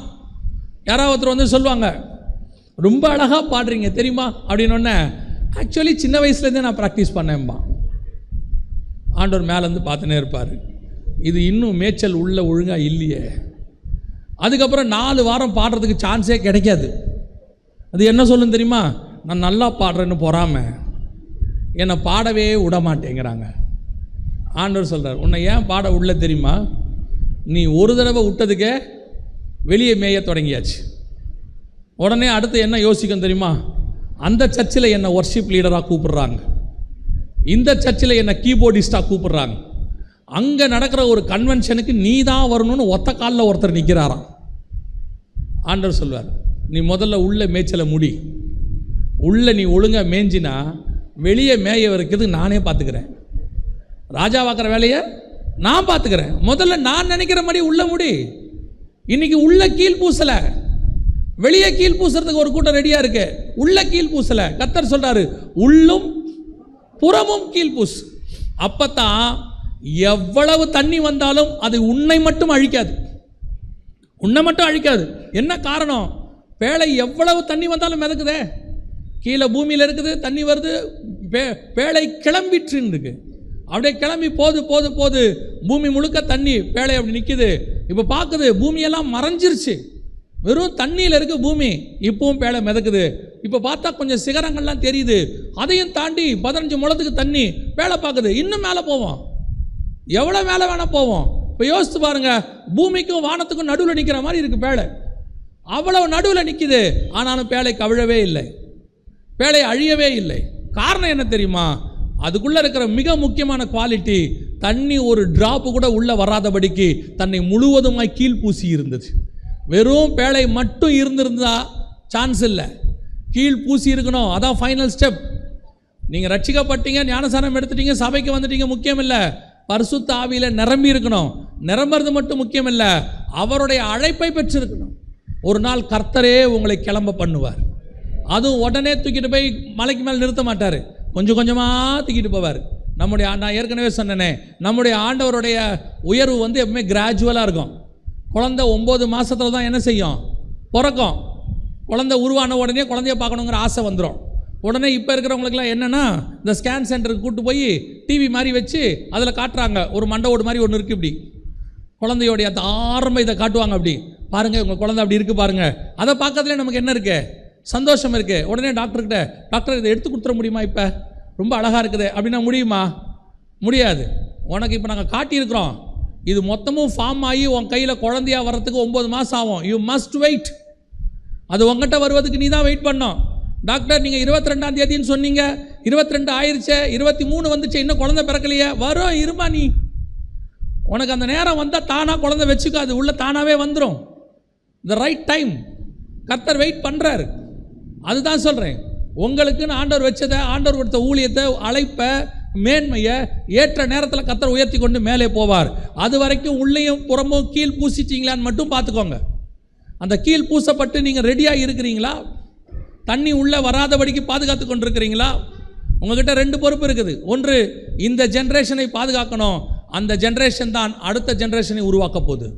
யாராவது ஒருத்தர் வந்து சொல்லுவாங்க, ரொம்ப அழகாக பாடுறீங்க தெரியுமா அப்படின்னொன்னே, ஆக்சுவலி சின்ன வயசுலேருந்தே நான் ப்ராக்டிஸ் பண்ணேன்பா. ஆண்டவர் மேலேருந்து பார்த்துனே இருப்பார், இது இன்னும் மேய்ச்சல் உள்ள ஒழுங்காக இல்லையே. அதுக்கப்புறம் 4 வாரம் பாடுறதுக்கு சான்ஸே கிடைக்காது. அது என்ன சொல்லுன்னு தெரியுமா, நான் நல்லா பாடுறேன்னு பொறாமல் என்னை பாடவே விட மாட்டேங்கிறாங்க. ஆண்டவர் சொல்கிறார், உன்னை ஏன் பாட உள்ள தெரியுமா, நீ ஒரு தடவை விட்டதுக்கே வெளியே மேய தொடங்கியாச்சு. உடனே அடுத்து என்ன யோசிக்கும் தெரியுமா, அந்த சர்ச்சில் என்னை ஒர்ஷிப் லீடராக கூப்பிடுறாங்க, இந்த சர்ச்சில் என்னை கீபோர்டிஸ்டாக கூப்பிடுறாங்க, அங்கே நடக்கிற ஒரு கன்வென்ஷனுக்கு நீ தான் வரணும்னு ஒத்த காலில் ஒருத்தர் நிற்கிறாராம். ஆண்டவர் சொல்வார், நீ முதல்ல உள்ள மேய்ச்சலை முடி, உள்ள நீ ஒழுங்காக மேய்ஞ்சினா வெளியே மேய வைக்கிறது நானே பார்த்துக்கிறேன், ராஜாவாக்குற வேலையை நான் பார்த்துக்கிறேன். முதல்ல நான் நினைக்கிற மாதிரி உள்ள முடி. இன்னைக்கு உள்ள கீழ் பூசலை, வெளியே கீழ் பூசுறதுக்கு ஒரு கூட்டம் ரெடியாக இருக்கு, உள்ள கீழ் பூசலை. கர்த்தர் சொல்றாரு, உள்ளும் புறமும் கீழ் பூசு. அப்பத்தான் எவ்வளவு தண்ணி வந்தாலும் அது உன்னை மட்டும் அழிக்காது, உன்னை மட்டும் அழிக்காது. என்ன காரணம், பேழை எவ்வளவு தண்ணி வந்தாலும் மிதக்குதே, கீழே பூமியில் இருக்குது, தண்ணி வருது, பேழை கிளம்பிட்டு இருக்கு, அப்படியே கிளம்பி போது பூமி முழுக்க தண்ணி, பேழை அப்படி நிற்குது. இப்போ பார்க்குது பூமியெல்லாம் மறைஞ்சிருச்சு, வெறும் தண்ணியில் இருக்குது பூமி, இப்பவும் பேழை மிதக்குது. இப்போ பார்த்தா கொஞ்சம் சிகரங்கள்லாம் தெரியுது, அதையும் தாண்டி 15 முழத்துக்கு தண்ணி பேழை பார்க்குது, இன்னும் மேலே போவோம், எவ்வளோ மேலே வேணால் போவோம். இப்போ யோசித்து பாருங்க, பூமிக்கும் வானத்துக்கும் நடுவில் நிற்கிற மாதிரி இருக்குது பேழை, அவ்வளவு நடுவில் நிற்கிது. ஆனாலும் பேழை கவிழவே இல்லை, பேழை அழியவே இல்லை. காரணம் என்ன தெரியுமா, அதுக்குள்ளே இருக்கிற மிக முக்கியமான குவாலிட்டி, தண்ணி ஒரு டிராப்பு கூட உள்ளே வராதபடிக்கு தன்னை முழுவதுமாய் கீழ் பூசி இருந்தது. வெறும் பேழை மட்டும் இருந்திருந்தா சான்ஸ் இல்லை, கீழ் பூசி இருக்கணும். அதான் ஃபைனல் ஸ்டெப். நீங்கள் ரட்சிக்கப்பட்டீங்க, ஞானசானம் எடுத்துட்டீங்க, சபைக்கு வந்துட்டீங்க, முக்கியம் இல்லை, பரிசுத்த ஆவியில் நிரம்பி இருக்கணும். நிரம்புறது மட்டும் முக்கியம் இல்லை, அவருடைய அழைப்பை பெற்றிருக்கணும். ஒரு நாள் கர்த்தரே உங்களை கிளம்ப பண்ணுவார். அதுவும் உடனே தூக்கிட்டு போய் மலைக்கு மேலே நிறுத்த மாட்டார், கொஞ்சம் கொஞ்சமாக தூக்கிட்டு போவார். நான் ஏற்கனவே சொன்னேனே, நம்முடைய ஆண்டவருடைய உயர்வு எப்பவுமே கிராஜுவலாக இருக்கும். குழந்தை 9 மாதத்தில் தான் என்ன செய்யும், பிறக்கும். குழந்தை உருவான உடனே குழந்தைய பார்க்கணுங்கிற ஆசை வந்துடும். உடனே இப்போ இருக்கிறவங்களுக்குலாம் என்னென்னா, இந்த ஸ்கேன் சென்டருக்கு கூப்பிட்டு போய் டிவி மாதிரி வச்சு அதில் காட்டுறாங்க. ஒரு மண்டை ஓடு மாதிரி ஒன்று இருக்குது, இப்படி குழந்தையோடைய அந்த ஆரம்ப இதை காட்டுவாங்க. அப்படி பாருங்கள், உங்கள் குழந்தை அப்படி இருக்குது பாருங்கள். அதை பார்க்கறதுல நமக்கு என்ன இருக்குது, சந்தோஷம் இருக்குது. உடனே டாக்டர்கிட்ட, டாக்டர் இதை எடுத்து கொடுத்துட முடியுமா, இப்போ ரொம்ப அழகாக இருக்குது அப்படின்னா முடியுமா? முடியாது. உனக்கு இப்போ நாங்கள் காட்டியிருக்கிறோம், இது மொத்தமும் ஃபார்ம் ஆகி உன் கையில் குழந்தையாக வர்றதுக்கு 9 மாதம் ஆகும். You must wait. அது உங்கள்கிட்ட வருவதுக்கு நீ தான் வெயிட் பண்ணோம். டாக்டர் நீங்கள் 22ஆம் தேதின்னு சொன்னீங்க, 22 ஆயிடுச்சே, 23 வந்துச்சு, இன்னும் குழந்தை பிறக்கலையே. வரும், இருமா நீ. உனக்கு அந்த நேரம் வந்தால் தானாக குழந்தை வச்சுக்கோ, அது உள்ள தானாகவே வந்துடும். The right time. கர்த்தர் வெயிட் பண்ணுறாரு. அதுதான் சொல்கிறேன், உங்களுக்குன்னு ஆண்டவர் வச்சதை, ஆண்டவர் கொடுத்த ஊழியத்தை, அழைப்பை, மேன்மையை ஏற்ற நேரத்தில் கர்த்தர் உயர்த்தி கொண்டு மேலே போவார். அது வரைக்கும் உள்ளேயும் புறமும் கீழ் பூசிட்டீங்களான்னு மட்டும் பார்த்துக்கோங்க. அந்த கீழ் பூசப்பட்டு நீங்கள் ரெடியாக இருக்கிறீங்களா? தண்ணி உள்ளே வராதபடிக்கு பாதுகாத்து கொண்டு இருக்கிறீங்களா? உங்ககிட்ட 2 பொறுப்பு இருக்குது. ஒன்று, இந்த ஜென்ரேஷனை பாதுகாக்கணும். அந்த ஜென்ரேஷன் தான் அடுத்த ஜென்ரேஷனை உருவாக்க போகுது.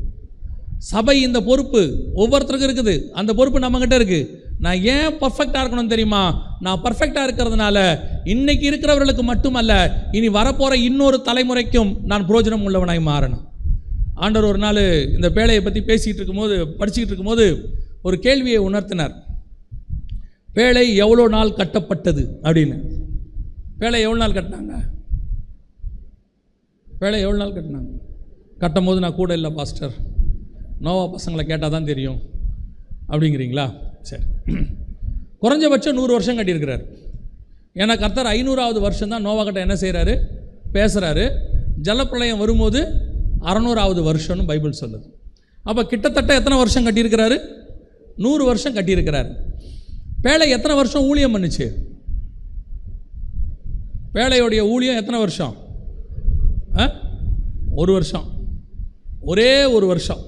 சபை இந்த பொறுப்பு ஒவ்வொருத்தருக்கும் இருக்குது. அந்த பொறுப்பு நம்மகிட்ட இருக்குது. நான் ஏன் பர்ஃபெக்டாக இருக்கணும் தெரியுமா? நான் பர்ஃபெக்டாக இருக்கிறதுனால இன்னைக்கு இருக்கிறவர்களுக்கு மட்டுமல்ல, இனி வரப்போகிற இன்னொரு தலைமுறைக்கும் நான் பிரயோஜனம் உள்ளவனாய் மாறணும். ஆண்டவர் ஒரு நாள் இந்த பேழையை பற்றி பேசிக்கிட்டு இருக்கும்போது, படிச்சுக்கிட்டு இருக்கும்போது ஒரு கேள்வியை உணர்த்தினார். பேழை எவ்வளோ நாள் கட்டப்பட்டது அப்படின்னு. பேழை எவ்வளோ நாள் கட்டினாங்க? பேழை எவ்வளோ நாள் கட்டினாங்க? கட்டும் போது நான் கூட இல்லை பாஸ்டர், நோவா பசங்களை கேட்டால் தான் தெரியும் அப்படிங்கிறீங்களா? சரி, குறைஞ்சபட்சம் 100 வருஷம் கட்டியிருக்கிறார். ஏன்னா கர்த்தர் 500ஆவது வருஷம் தான் நோவா கிட்ட என்ன செய்கிறாரு, பேசுகிறாரு. ஜலப்பிரளயம் வரும்போது 600ஆவது வருஷம்னு பைபிள் சொல்லுது. அப்போ கிட்டத்தட்ட எத்தனை வருஷம் கட்டியிருக்கிறாரு? 100 வருஷம் கட்டியிருக்கிறாரு. பேழை எத்தனை வருஷம் ஊழியம் பண்ணுச்சு? பேழையோடைய ஊழியம் எத்தனை வருஷம்? 1 வருஷம். ஒரே 1 வருஷம்.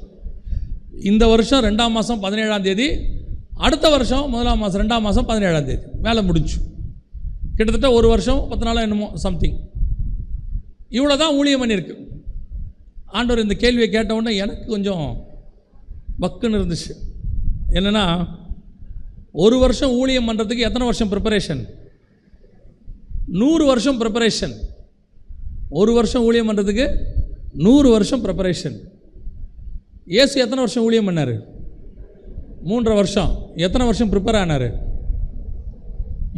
இந்த வருஷம் 2ஆம் மாதம் 17ஆம் தேதி, அடுத்த வருஷம் 1ஆம் மாதம் 2ஆம் மாதம் 17ஆம் தேதி வேலை முடிஞ்சு. கிட்டத்தட்ட 1 வருஷம் 10 நாளாக என்னமோ சம்திங். இவ்வளோ தான் ஊழியம் பண்ணியிருக்கு. ஆண்டவர் இந்த கேள்வியை கேட்டவுடனே எனக்கு கொஞ்சம் பக்குன்னு இருந்துச்சு. என்னென்னா, 1 வருஷம் ஊழியம் பண்ணுறதுக்கு எத்தனை வருஷம் ப்ரிப்பரேஷன்? 100 வருஷம் ப்ரிப்பரேஷன். 1 வருஷம் ஊழியம் பண்ணுறதுக்கு 100 வருஷம் ப்ரிப்பரேஷன். இயேசு எத்தனை வருஷம் ஊழியம் பண்ணார்? 3.5 வருஷம். எத்தனை வருஷம் ப்ரிப்பேர் ஆனார்?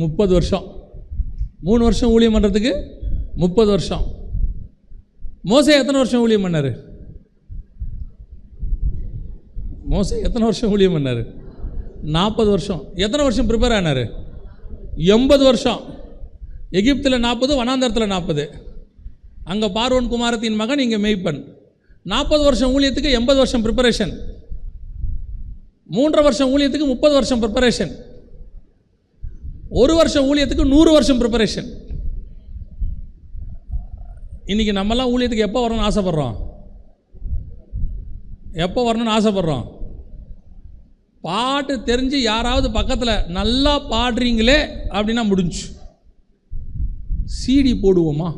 30 வருஷம். 3 வருஷம் ஊழியம் பண்ணுறதுக்கு 30 வருஷம். மோசே எத்தனை வருஷம் ஊழியம் பண்ணார்? மோசே எத்தனை வருஷம் ஊழியம் பண்ணார்? 40 வருஷம். எத்தனை வருஷம் ப்ரிப்பேர் ஆனார்? 80 வருஷம். எகிப்தில் 40, வனாந்தரத்தில் 40. அங்கே பார்வோன் குமாரத்தின் மகன், இங்கே மெய்ப்பன். 40 வருஷம் ஊழியத்துக்கு 80 வருஷம் ப்ரிப்பரேஷன். 3.5 வருஷம் ஊழியத்துக்கு 30 வருஷம் ப்ரிப்பரேஷன். 1 வருஷம் ஊழியத்துக்கு 100 வருஷம் ப்ரிப்பரேஷன். இன்றைக்கி நம்மலாம் ஊழியத்துக்கு எப்போ வரணும்னு ஆசைப்பட்றோம்? எப்போ வரணும்னு ஆசைப்பட்றோம்? பாட்டு தெரிஞ்சு யாராவது பக்கத்தில் நல்லா பாடுறீங்களே அப்படின்னா முடிஞ்சு. சிடி போடுவோமா?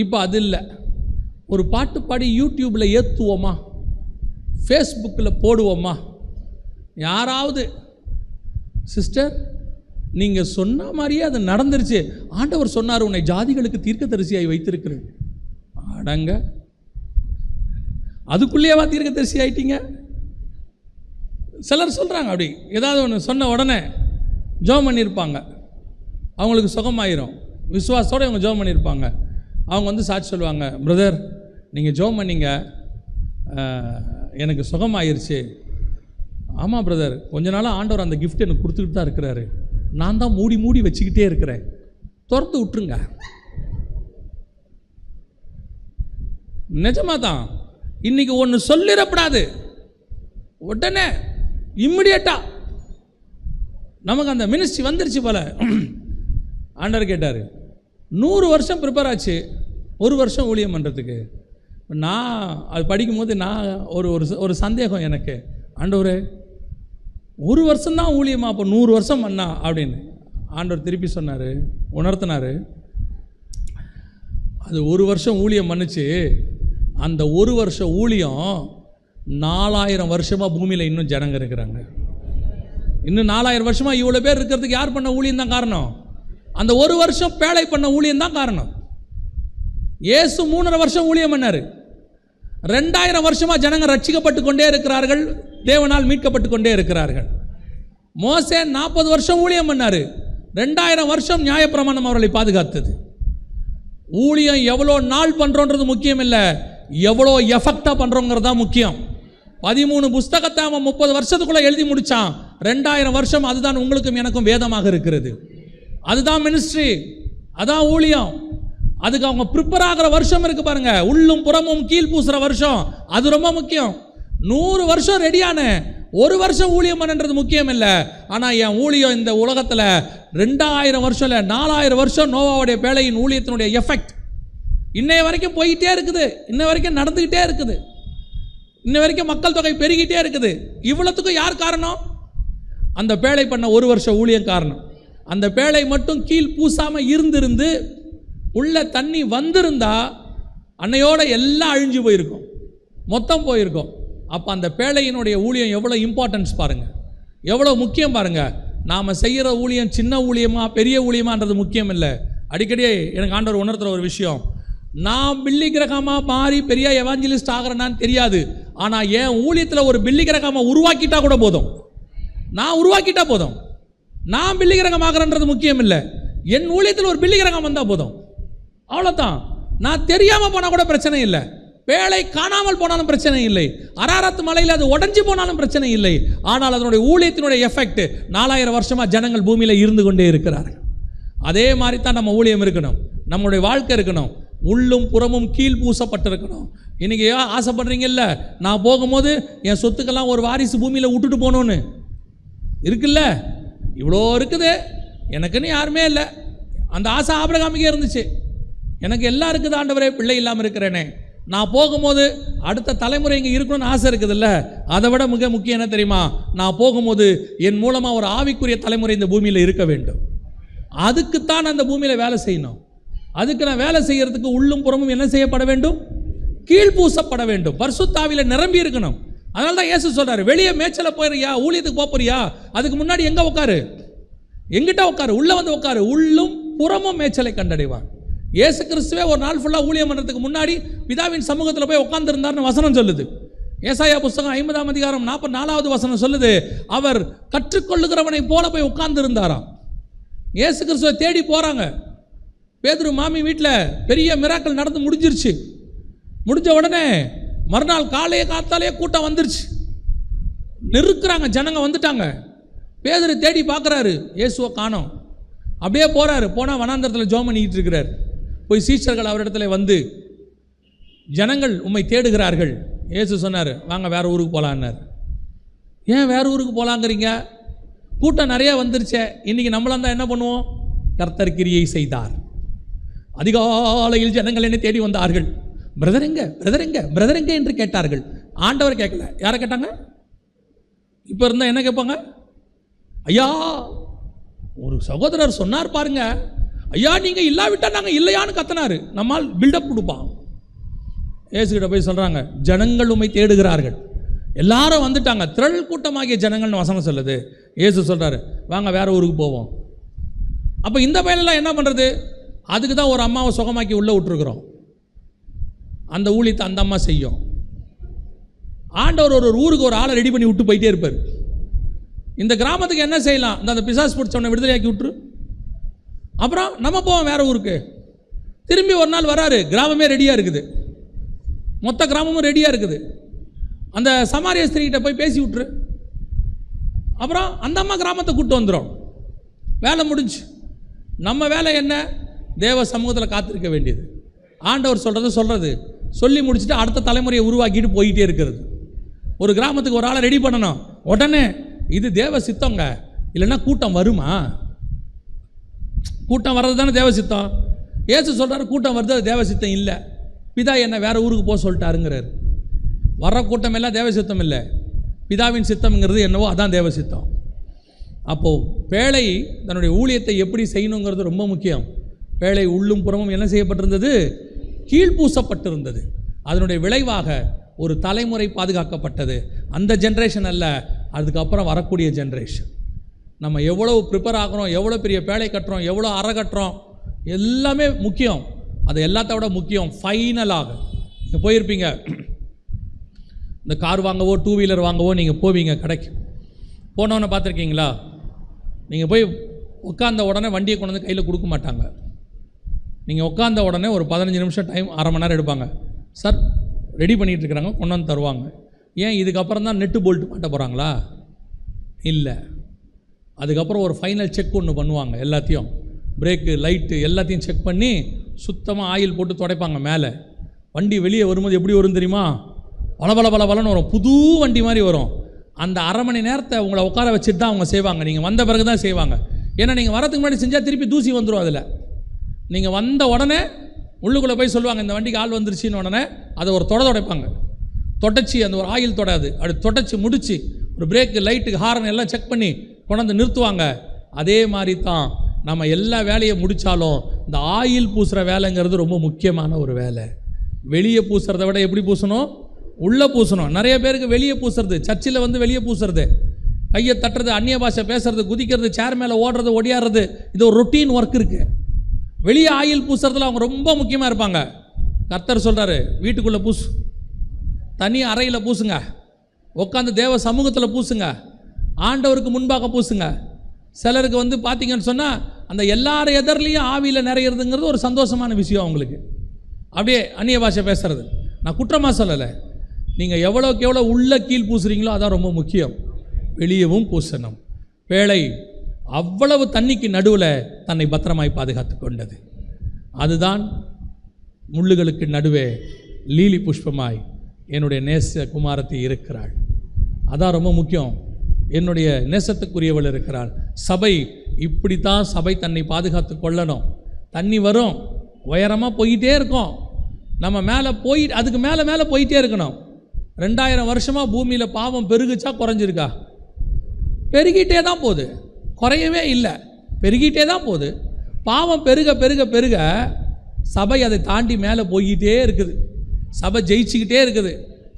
இப்போ அது இல்லை. ஒரு பாட்டு பாடி யூடியூப்பில் ஏற்றுவோமா, ஃபேஸ்புக்கில் போடுவோமா? யாராவது சிஸ்டர் நீங்கள் சொன்ன மாதிரியே அது நடந்துருச்சு, ஆண்டவர் சொன்னார் உன்னை ஜாதிகளுக்கு தீர்க்கதரிசியாய் வைத்திருக்கிறேன். அடங்க, அதுக்குள்ளேயேவா தீர்க்கதரிசி ஆயிட்டீங்க? சிலர் சொல்கிறாங்க, அப்படி ஏதாவது ஒன்று சொன்ன உடனே ஜெபம் பண்ணியிருப்பாங்க, அவங்களுக்கு சுகமாயிரும். விசுவாசத்தோடு இவங்க ஜெபம் பண்ணியிருப்பாங்க. அவங்க வந்து சாட்சி சொல்லுவாங்க, பிரதர் நீங்கள் ஜெபம் பண்ணீங்க, எனக்கு சுகமாயிருச்சு. ஆமாம் பிரதர், கொஞ்ச நாளாக ஆண்டவர் அந்த கிஃப்ட் எனக்கு கொடுத்துக்கிட்டு தான் இருக்கிறாரு, நான் தான் மூடி மூடி வச்சுக்கிட்டே இருக்கிறேன், திறந்து விட்டுருங்க. நிஜமாக தான். இன்றைக்கி ஒன்று சொல்லிடப்படாது, உடனே இம்மிடியட்டாக நமக்கு அந்த மினிஸ்ட்ரி வந்துருச்சு போல. ஆண்டவர் கேட்டார், 100 வருஷம் ப்ரிப்பேர் ஆச்சு 1 வருஷம் ஊழியம் பண்ணுறதுக்கு. நான் அது படிக்கும்போது நான் ஒரு சந்தேகம் எனக்கு, ஆண்டவரே 1 வருஷம்தான் ஊழியமா, அப்போ 100 வருஷம் பண்ணா அப்படின்னு. ஆண்டவர் திருப்பி சொன்னார், உணர்த்தினார், அது 1 வருஷம் ஊழியம் பண்ணுச்சு, அந்த 1 வருஷம் ஊழியம் 4000 வருஷமாக பூமியில் இன்னும் ஜனங்க இருக்கிறாங்க. இன்னும் 4000 வருஷமாக இவ்வளோ பேர் இருக்கிறதுக்கு யார் பண்ண ஊழியம் தான் காரணம்? அந்த 1 வருஷம் பேழை பண்ண ஊழியம் தான் காரணம். இயேசு 3.5 வருஷம் ஊழியம் பண்ணார். 2000 வருஷமாக ஜனங்க ரட்சிக்கப்பட்டு கொண்டே இருக்கிறார்கள், தேவனால் மீட்கப்பட்டு கொண்டே இருக்கிறார்கள். மோசே 40 வருஷம் ஊழியம் பண்ணார். 2000 வருஷம் நியாயப்பிரமாணம் அவர்களை பாதுகாத்தது. ஊழியம் எவ்வளோ நாள் பண்ணுறோன்றது முக்கியம் இல்லை, எவ்வளோ எஃபெக்டாக பண்ணுறோங்கிறது தான் முக்கியம். 13 புஸ்தகத்தை அவன் 30 வருஷத்துக்குள்ளே எழுதி முடித்தான். 2000 வருஷம் அதுதான் உங்களுக்கும் எனக்கும் வேதமாக இருக்கிறது. அதுதான் மினிஸ்ட்ரி, அதான் ஊழியம். அதுக்கு அவங்க ப்ரிப்பேர் ஆகிற வருஷம் இருக்குது பாருங்க, உள்ளும் புறமும் கீழ் பூசுகிற வருஷம், அது ரொம்ப முக்கியம். 100 வருஷம் ரெடியான 1 வருஷம் ஊழியம் பண்ணுறது முக்கியம் இல்லை. ஆனால் என் ஊழியம் இந்த உலகத்தில் 2000 வருஷம் இல்லை, 4000 வருஷம் நோவாவுடைய பேழையின் ஊழியத்தினுடைய எஃபெக்ட் இன்னைய வரைக்கும் போய்கிட்டே இருக்குது, இன்ன வரைக்கும் நடந்துக்கிட்டே இருக்குது, இன்ன வரைக்கும் மக்கள் தொகை பெருகிட்டே இருக்குது. இவ்வளோத்துக்கும் யார் காரணம்? அந்த பேழை பண்ண 1 வருஷம் ஊழியம் காரணம். அந்த பேழை மட்டும் கீழ் பூசாமல் இருந்திருந்து உள்ள தண்ணி வந்திருந்தா அன்னையோட எல்லாம் அழிஞ்சு போயிருக்கும், மொத்தம் போயிருக்கும். அப்போ அந்த பேழையினுடைய ஊழியம் எவ்வளோ இம்பார்ட்டன்ஸ் பாருங்கள், எவ்வளோ முக்கியம் பாருங்கள். நாம் செய்கிற ஊழியம் சின்ன ஊழியமா பெரிய ஊழியமான்றது முக்கியம் இல்லை. அடிக்கடி எனக்கு ஆண்டவர் உணர்த்துகிற ஒரு விஷயம், நான் பில்லி கிரகமாக மாறி பெரிய எவாஞ்சலிஸ்ட் ஆகிறேன்னான்னு தெரியாது, ஆனால் என் ஊழியத்தில் ஒரு பில்லி கிரகமாக உருவாக்கிட்டா கூட போதும், நான் உருவாக்கிட்டா போதும். நான் பில்லி கிரகம் ஆகிறேன்றது முக்கியம் இல்லை, என் ஊழியத்தில் ஒரு பில்லி கிரகம் வந்தால் போதும், அவ்வளோதான். நான் தெரியாமல் போனால் கூட பிரச்சனை இல்லை, பேழை காணாமல் போனாலும் பிரச்சனை இல்லை, அராரத் மலையில் அது உடஞ்சி போனாலும் பிரச்சனை இல்லை. ஆனால் அதனுடைய ஊழியத்தினுடைய எஃபெக்ட் 4000 வருஷமாக ஜனங்கள் பூமியில் இருந்து கொண்டே இருக்கிறார்கள். அதே மாதிரி தான் நம்ம ஊழியம் இருக்கணும், நம்மளுடைய வாழ்க்கை இருக்கணும், உள்ளும் புறமும் கீழ் பூசப்பட்டிருக்கணும். இன்றைக்கி ஆசைப்படுறீங்கல்ல, நான் போகும்போது என் சொத்துக்கெல்லாம் ஒரு வாரிசு பூமியில் விட்டுட்டு போகணுன்னு இருக்குல்ல, இவ்வளோ இருக்குது, எனக்குன்னு யாருமே இல்லை. அந்த ஆசை ஆபிரகாமுக்கே இருந்துச்சு, எனக்கு எல்லாம் இருக்குது ஆண்டவரே, பிள்ளை இல்லாமல் இருக்கிறேனே, நான் போகும்போது அடுத்த தலைமுறை இங்கே இருக்கணும்னு ஆசை இருக்குதுல்ல. அதை விட மிக முக்கியம் என்ன தெரியுமா? நான் போகும்போது என் மூலமாக ஒரு ஆவிக்குரிய தலைமுறை இந்த பூமியில் இருக்க வேண்டும். அதுக்குத்தான் அந்த பூமியில் வேலை செய்யணும். அதுக்கு நான் வேலை செய்யறதுக்கு உள்ளும் புறமும் என்ன செய்யப்பட வேண்டும்? கீழ் பூசப்பட வேண்டும், பரிசுத்தாவில நிரம்பி இருக்கணும். அதனால தான் இயேசு சொல்றாரு, வெளியே மேய்ச்சல போறியா, ஊழியத்துக்கு போறியா, அதுக்கு முன்னாடி எங்க உட்காரு, எங்கிட்ட உட்காரு, உள்ள வந்து உட்காரு, உள்ளும் புறமும் மேய்ச்சலை கண்டடைவார். இயேசு கிறிஸ்துவே ஒரு நாள் ஃபுல்லாக ஊழியம் பண்ணுறதுக்கு முன்னாடி பிதாவின் சமூகத்தில் போய் உட்கார்ந்துருந்தார்னு வசனம் சொல்லுது. ஏசாயா புஸ்தகம் 50ஆம் அதிகாரம் 44வது வசனம் சொல்லுது, அவர் கற்றுக்கொள்ளுகிறவனை போல போய் உட்கார்ந்து இருந்தாராம். இயேசு கிறிஸ்துவை தேடி போகிறாங்க. பேதுரு மாமி வீட்டில் பெரிய மிராக்கள் நடந்து முடிஞ்சிருச்சு. முடிஞ்ச உடனே மறுநாள் காத்தாலேயே கூட்டம் வந்துருச்சு, நெருக்கிறாங்க, ஜனங்க வந்துட்டாங்க. பேதுரு தேடி பார்க்குறாரு, இயேசுவை காணோம். அப்படியே போகிறாரு, போனால் வனாந்தரத்தில் ஜெபம் பண்ணிக்கிட்டு இருக்கிறார். போய் சீஷர்கள் அவரிடத்துல வந்து, ஜனங்கள் உம்மை தேடுகிறார்கள். இயேசு சொன்னார், வாங்க வேறு ஊருக்கு போகலான்னார். ஏன் வேறு ஊருக்கு போகலாங்கிறீங்க? கூட்டம் நிறையா வந்துருச்சே, இன்றைக்கி நம்மளாம் தான் என்ன பண்ணுவோம்? கர்த்தர் கிரியை செய்தார். அதிகாலையில் ஜனங்கள் என்னை தேடி வந்தார்கள், பிரதரெங்க பிரதரெங்க பிரதரெங்க என்று கேட்டார்கள். ஆண்டவர் கேட்கல, யாரை கேட்டாங்க? இப்போ இருந்தால் என்ன கேட்பாங்க? ஐயா, ஒரு சகோதரர் சொன்னார் பாருங்க, ஐயா நீங்கள் இல்லாவிட்டால் நாங்கள் இல்லையான்னு கத்தினார். நம்மால் பில்டப் கொடுப்பான். ஏசுகிட்ட போய் சொல்கிறாங்க, ஜனங்கள் உம்மை தேடுகிறார்கள். எல்லாரும் வந்துட்டாங்க, திரள் கூட்டமாகிய ஜனங்கள்னு வசனம் சொல்லுது. ஏசு சொல்கிறாரு, வாங்க வேற ஊருக்கு போவோம். அப்போ இந்த பையனெல்லாம் என்ன பண்ணுறது? அதுக்கு தான் ஒரு அம்மாவை சுகமாக்கி உள்ளே விட்டுருக்குறோம். அந்த ஊழியத்தை அந்த அம்மா செய்யும். ஆண்டவர் ஒரு ஊருக்கு ஒரு ஆளை ரெடி பண்ணி விட்டு போயிட்டே இருப்பார். இந்த கிராமத்துக்கு என்ன செய்யலாம்? அந்த பிசாசு பிடிச்சவனை விடுதலையாக்கி விட்டுரு. அப்புறம் நம்ம போவோம் வேற ஊருக்கு. திரும்பி ஒரு நாள் வராரு, கிராமமே ரெடியாக இருக்குது, மொத்த கிராமமும் ரெடியாக இருக்குது. அந்த சமாரிய ஸ்திரீகிட்ட போய் பேசி விட்டுரு. அப்புறம் அந்த அம்மா கிராமத்தை கூப்பிட்டு வந்துடும். வேலை முடிஞ்சு. நம்ம வேலை என்ன? தேவ சமூகத்தில் காத்திருக்க வேண்டியது. ஆண்டவர் சொல்கிறது சொல்லி முடிச்சுட்டு அடுத்த தலைமுறையை உருவாக்கிட்டு போயிட்டே இருக்கிறது. ஒரு கிராமத்துக்கு ஒரு ஆளை ரெடி பண்ணணும், உடனே இது தேவ சித்தங்க, இல்லைன்னா கூட்டம் வருமா? கூட்டம் வர்றது தானே தேவ சித்தம். ஏசு சொல்கிறாரு, கூட்டம் வருது, அது தேவ சித்தம் இல்லை. பிதா என்ன வேற ஊருக்கு போக சொல்லிட்டாருங்கிறார். வர்ற கூட்டம் எல்லாம் தேவ சித்தம் இல்லை, பிதாவின் சித்தம்ங்கிறது என்னவோ அதான் தேவ சித்தம். அப்போது பேழை தன்னுடைய ஊழியத்தை எப்படி செய்யணுங்கிறது ரொம்ப முக்கியம். பேழை உள்ளும் புறமும் என்ன செய்யப்பட்டிருந்தது? கீழ்பூசப்பட்டிருந்தது. அதனுடைய விளைவாக ஒரு தலைமுறை பாதுகாக்கப்பட்டது. அந்த ஜென்ரேஷன் அல்ல, அதுக்கப்புறம் வரக்கூடிய ஜென்ரேஷன். நம்ம எவ்வளோ ப்ரிப்பேர் ஆகிறோம், எவ்வளோ பெரிய பேழை கட்டுறோம், எவ்வளோ அறை கட்டுறோம், எல்லாமே முக்கியம். அது எல்லாத்த விட முக்கியம் ஃபைனலாக நீங்கள் போயிருப்பீங்க, இந்த கார் வாங்கவோ டூ வீலர் வாங்கவோ நீங்கள் போவீங்க கடைக்கு. போனவொன்னே பார்த்துருக்கீங்களா? நீங்கள் போய் உட்காந்த உடனே வண்டியை கொண்டு வந்து கையில் கொடுக்க மாட்டாங்க. நீங்கள் உட்காந்த உடனே ஒரு 15 நிமிஷம் டைம், அரை மணி நேரம் எடுப்பாங்க. சார் ரெடி பண்ணிகிட்டு இருக்கிறாங்க, கொண்டு வந்து தருவாங்க. ஏன்? இதுக்கப்புறம் தான் நெட்டு போல்ட்டு மாட்ட போகிறாங்களா? இல்லை, அதுக்கப்புறம் ஒரு ஃபைனல் செக் ஒன்று பண்ணுவாங்க. எல்லாத்தையும் பிரேக்கு லைட்டு எல்லாத்தையும் செக் பண்ணி சுத்தமாக ஆயில் போட்டு துடைப்பாங்க. மேலே வண்டி வெளியே வரும்போது எப்படி வரும் தெரியுமா? பலன்னு வரும், புது வண்டி மாதிரி வரும். அந்த அரை மணி நேரத்தை உங்களை உட்கார வச்சுட்டு தான் அவங்க செய்வாங்க. நீங்கள் வந்த பிறகு தான் செய்வாங்க. ஏன்னா நீங்கள் வரதுக்கு முன்னாடி செஞ்சால் திருப்பி தூசி வந்துடும். அதில் நீங்கள் வந்த உடனே உள்ளுக்குள்ளே போய் சொல்லுவாங்க இந்த வண்டிக்கு ஆள் வந்துருச்சின்னு. உடனே அதை ஒரு துடைப்பாங்க. தொடச்சி அந்த ஒரு ஆயில் தொடாது, அப்படி தொடச்சி முடித்து ஒரு பிரேக்கு லைட்டுக்கு ஹாரன் எல்லாம் செக் பண்ணி கொண்டாந்து நிறுத்துவாங்க. அதே மாதிரி தான் நம்ம எல்லா வேலையை முடித்தாலும் இந்த ஆயில் பூசுகிற வேலைங்கிறது ரொம்ப முக்கியமான ஒரு வேலை. வெளியே பூசுறதை விட எப்படி பூசணும்? உள்ளே பூசணும். நிறைய பேருக்கு வெளியே பூசுறது, சர்ச்சில் வந்து வெளியே பூசுறது, கையை தட்டுறது, அந்நிய பாஷை பேசுறது, குதிக்கிறது, சேர் மேலே ஓடுறது, ஒடியாடுறது, இது ஒரு ரொட்டீன் ஒர்க் இருக்குது. வெளியே ஆயில் பூசுறதுல அவங்க ரொம்ப முக்கியமாக இருப்பாங்க. கர்த்தர் சொல்கிறாரு, வீட்டுக்குள்ளே பூசு, தனி அறையில் பூசுங்க, உட்காந்து தேவ சமூகத்தில் பூசுங்க, ஆண்டவருக்கு முன்பாக பூசுங்க. சிலருக்கு வந்து பார்த்தீங்கன்னு சொன்னால் அந்த எல்லார் எதிரிலையும் ஆவியில் நிறையிறதுங்கிறது ஒரு சந்தோஷமான விஷயம் அவங்களுக்கு. அப்படியே அந்நிய பாஷை பேசுறது நான் குற்றமாக சொல்லலை. நீங்கள் எவ்வளோக்கு எவ்வளோ உள்ள கீழ் பூசுறீங்களோ அதான் ரொம்ப முக்கியம். வெளியவும் பூசணும். பேழை அவ்வளவு தண்ணிக்கு நடுவில் தன்னை பத்திரமாய் பாதுகாத்து கொண்டது. அதுதான் முள்ளுகளுக்கு நடுவே லீலி புஷ்பமாய் என்னுடைய நேச குமாரத்தி இருக்கிறாள். அதான் ரொம்ப முக்கியம். என்னுடைய நேசத்துக்குரியவள் இருக்கிறாள். சபை இப்படி தான் சபை தன்னை பாதுகாத்து கொள்ளணும். தண்ணி வரும், உயரமாக போயிட்டே இருக்கும், நம்ம மேலே போய் அதுக்கு மேலே போயிட்டே இருக்கணும். 2000 வருஷமாக பூமியில் பாவம் பெருகுச்சா குறைஞ்சிருக்கா? பெருகிட்டே தான் போகுது, குறையவே இல்லை, பெருகிட்டே தான் போகுது. பாவம் பெருக பெருக பெருக சபை அதை தாண்டி மேலே போய்கிட்டே இருக்குது. சபை ஜெயிச்சுக்கிட்டே இருக்குது.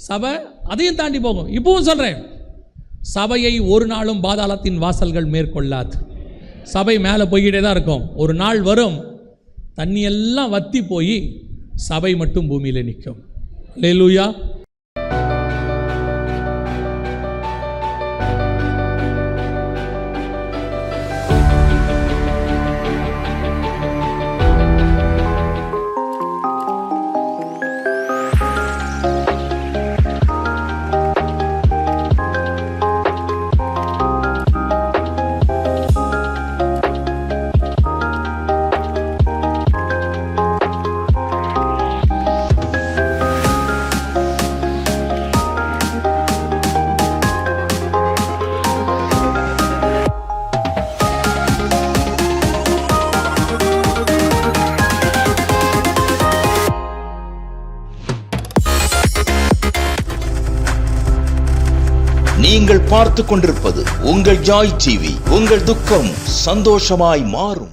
சபை அதையும் தாண்டி போகும். இப்பவும் சொல்கிறேன், சபையை ஒரு நாளும் பாதாளத்தின் வாசல்கள் மேற்கொள்ளாது. சபை மேலே போய்கிட்டே தான் இருக்கும். ஒரு நாள் வரும், தண்ணியெல்லாம் வற்றி போய் சபை மட்டும் பூமியில் நிற்கும். அல்லேலூயா. நீங்கள் பார்த்து கொண்டிருப்பது உங்கள் ஜாய் டிவி. உங்கள் துக்கம் சந்தோஷமாய் மாறும்.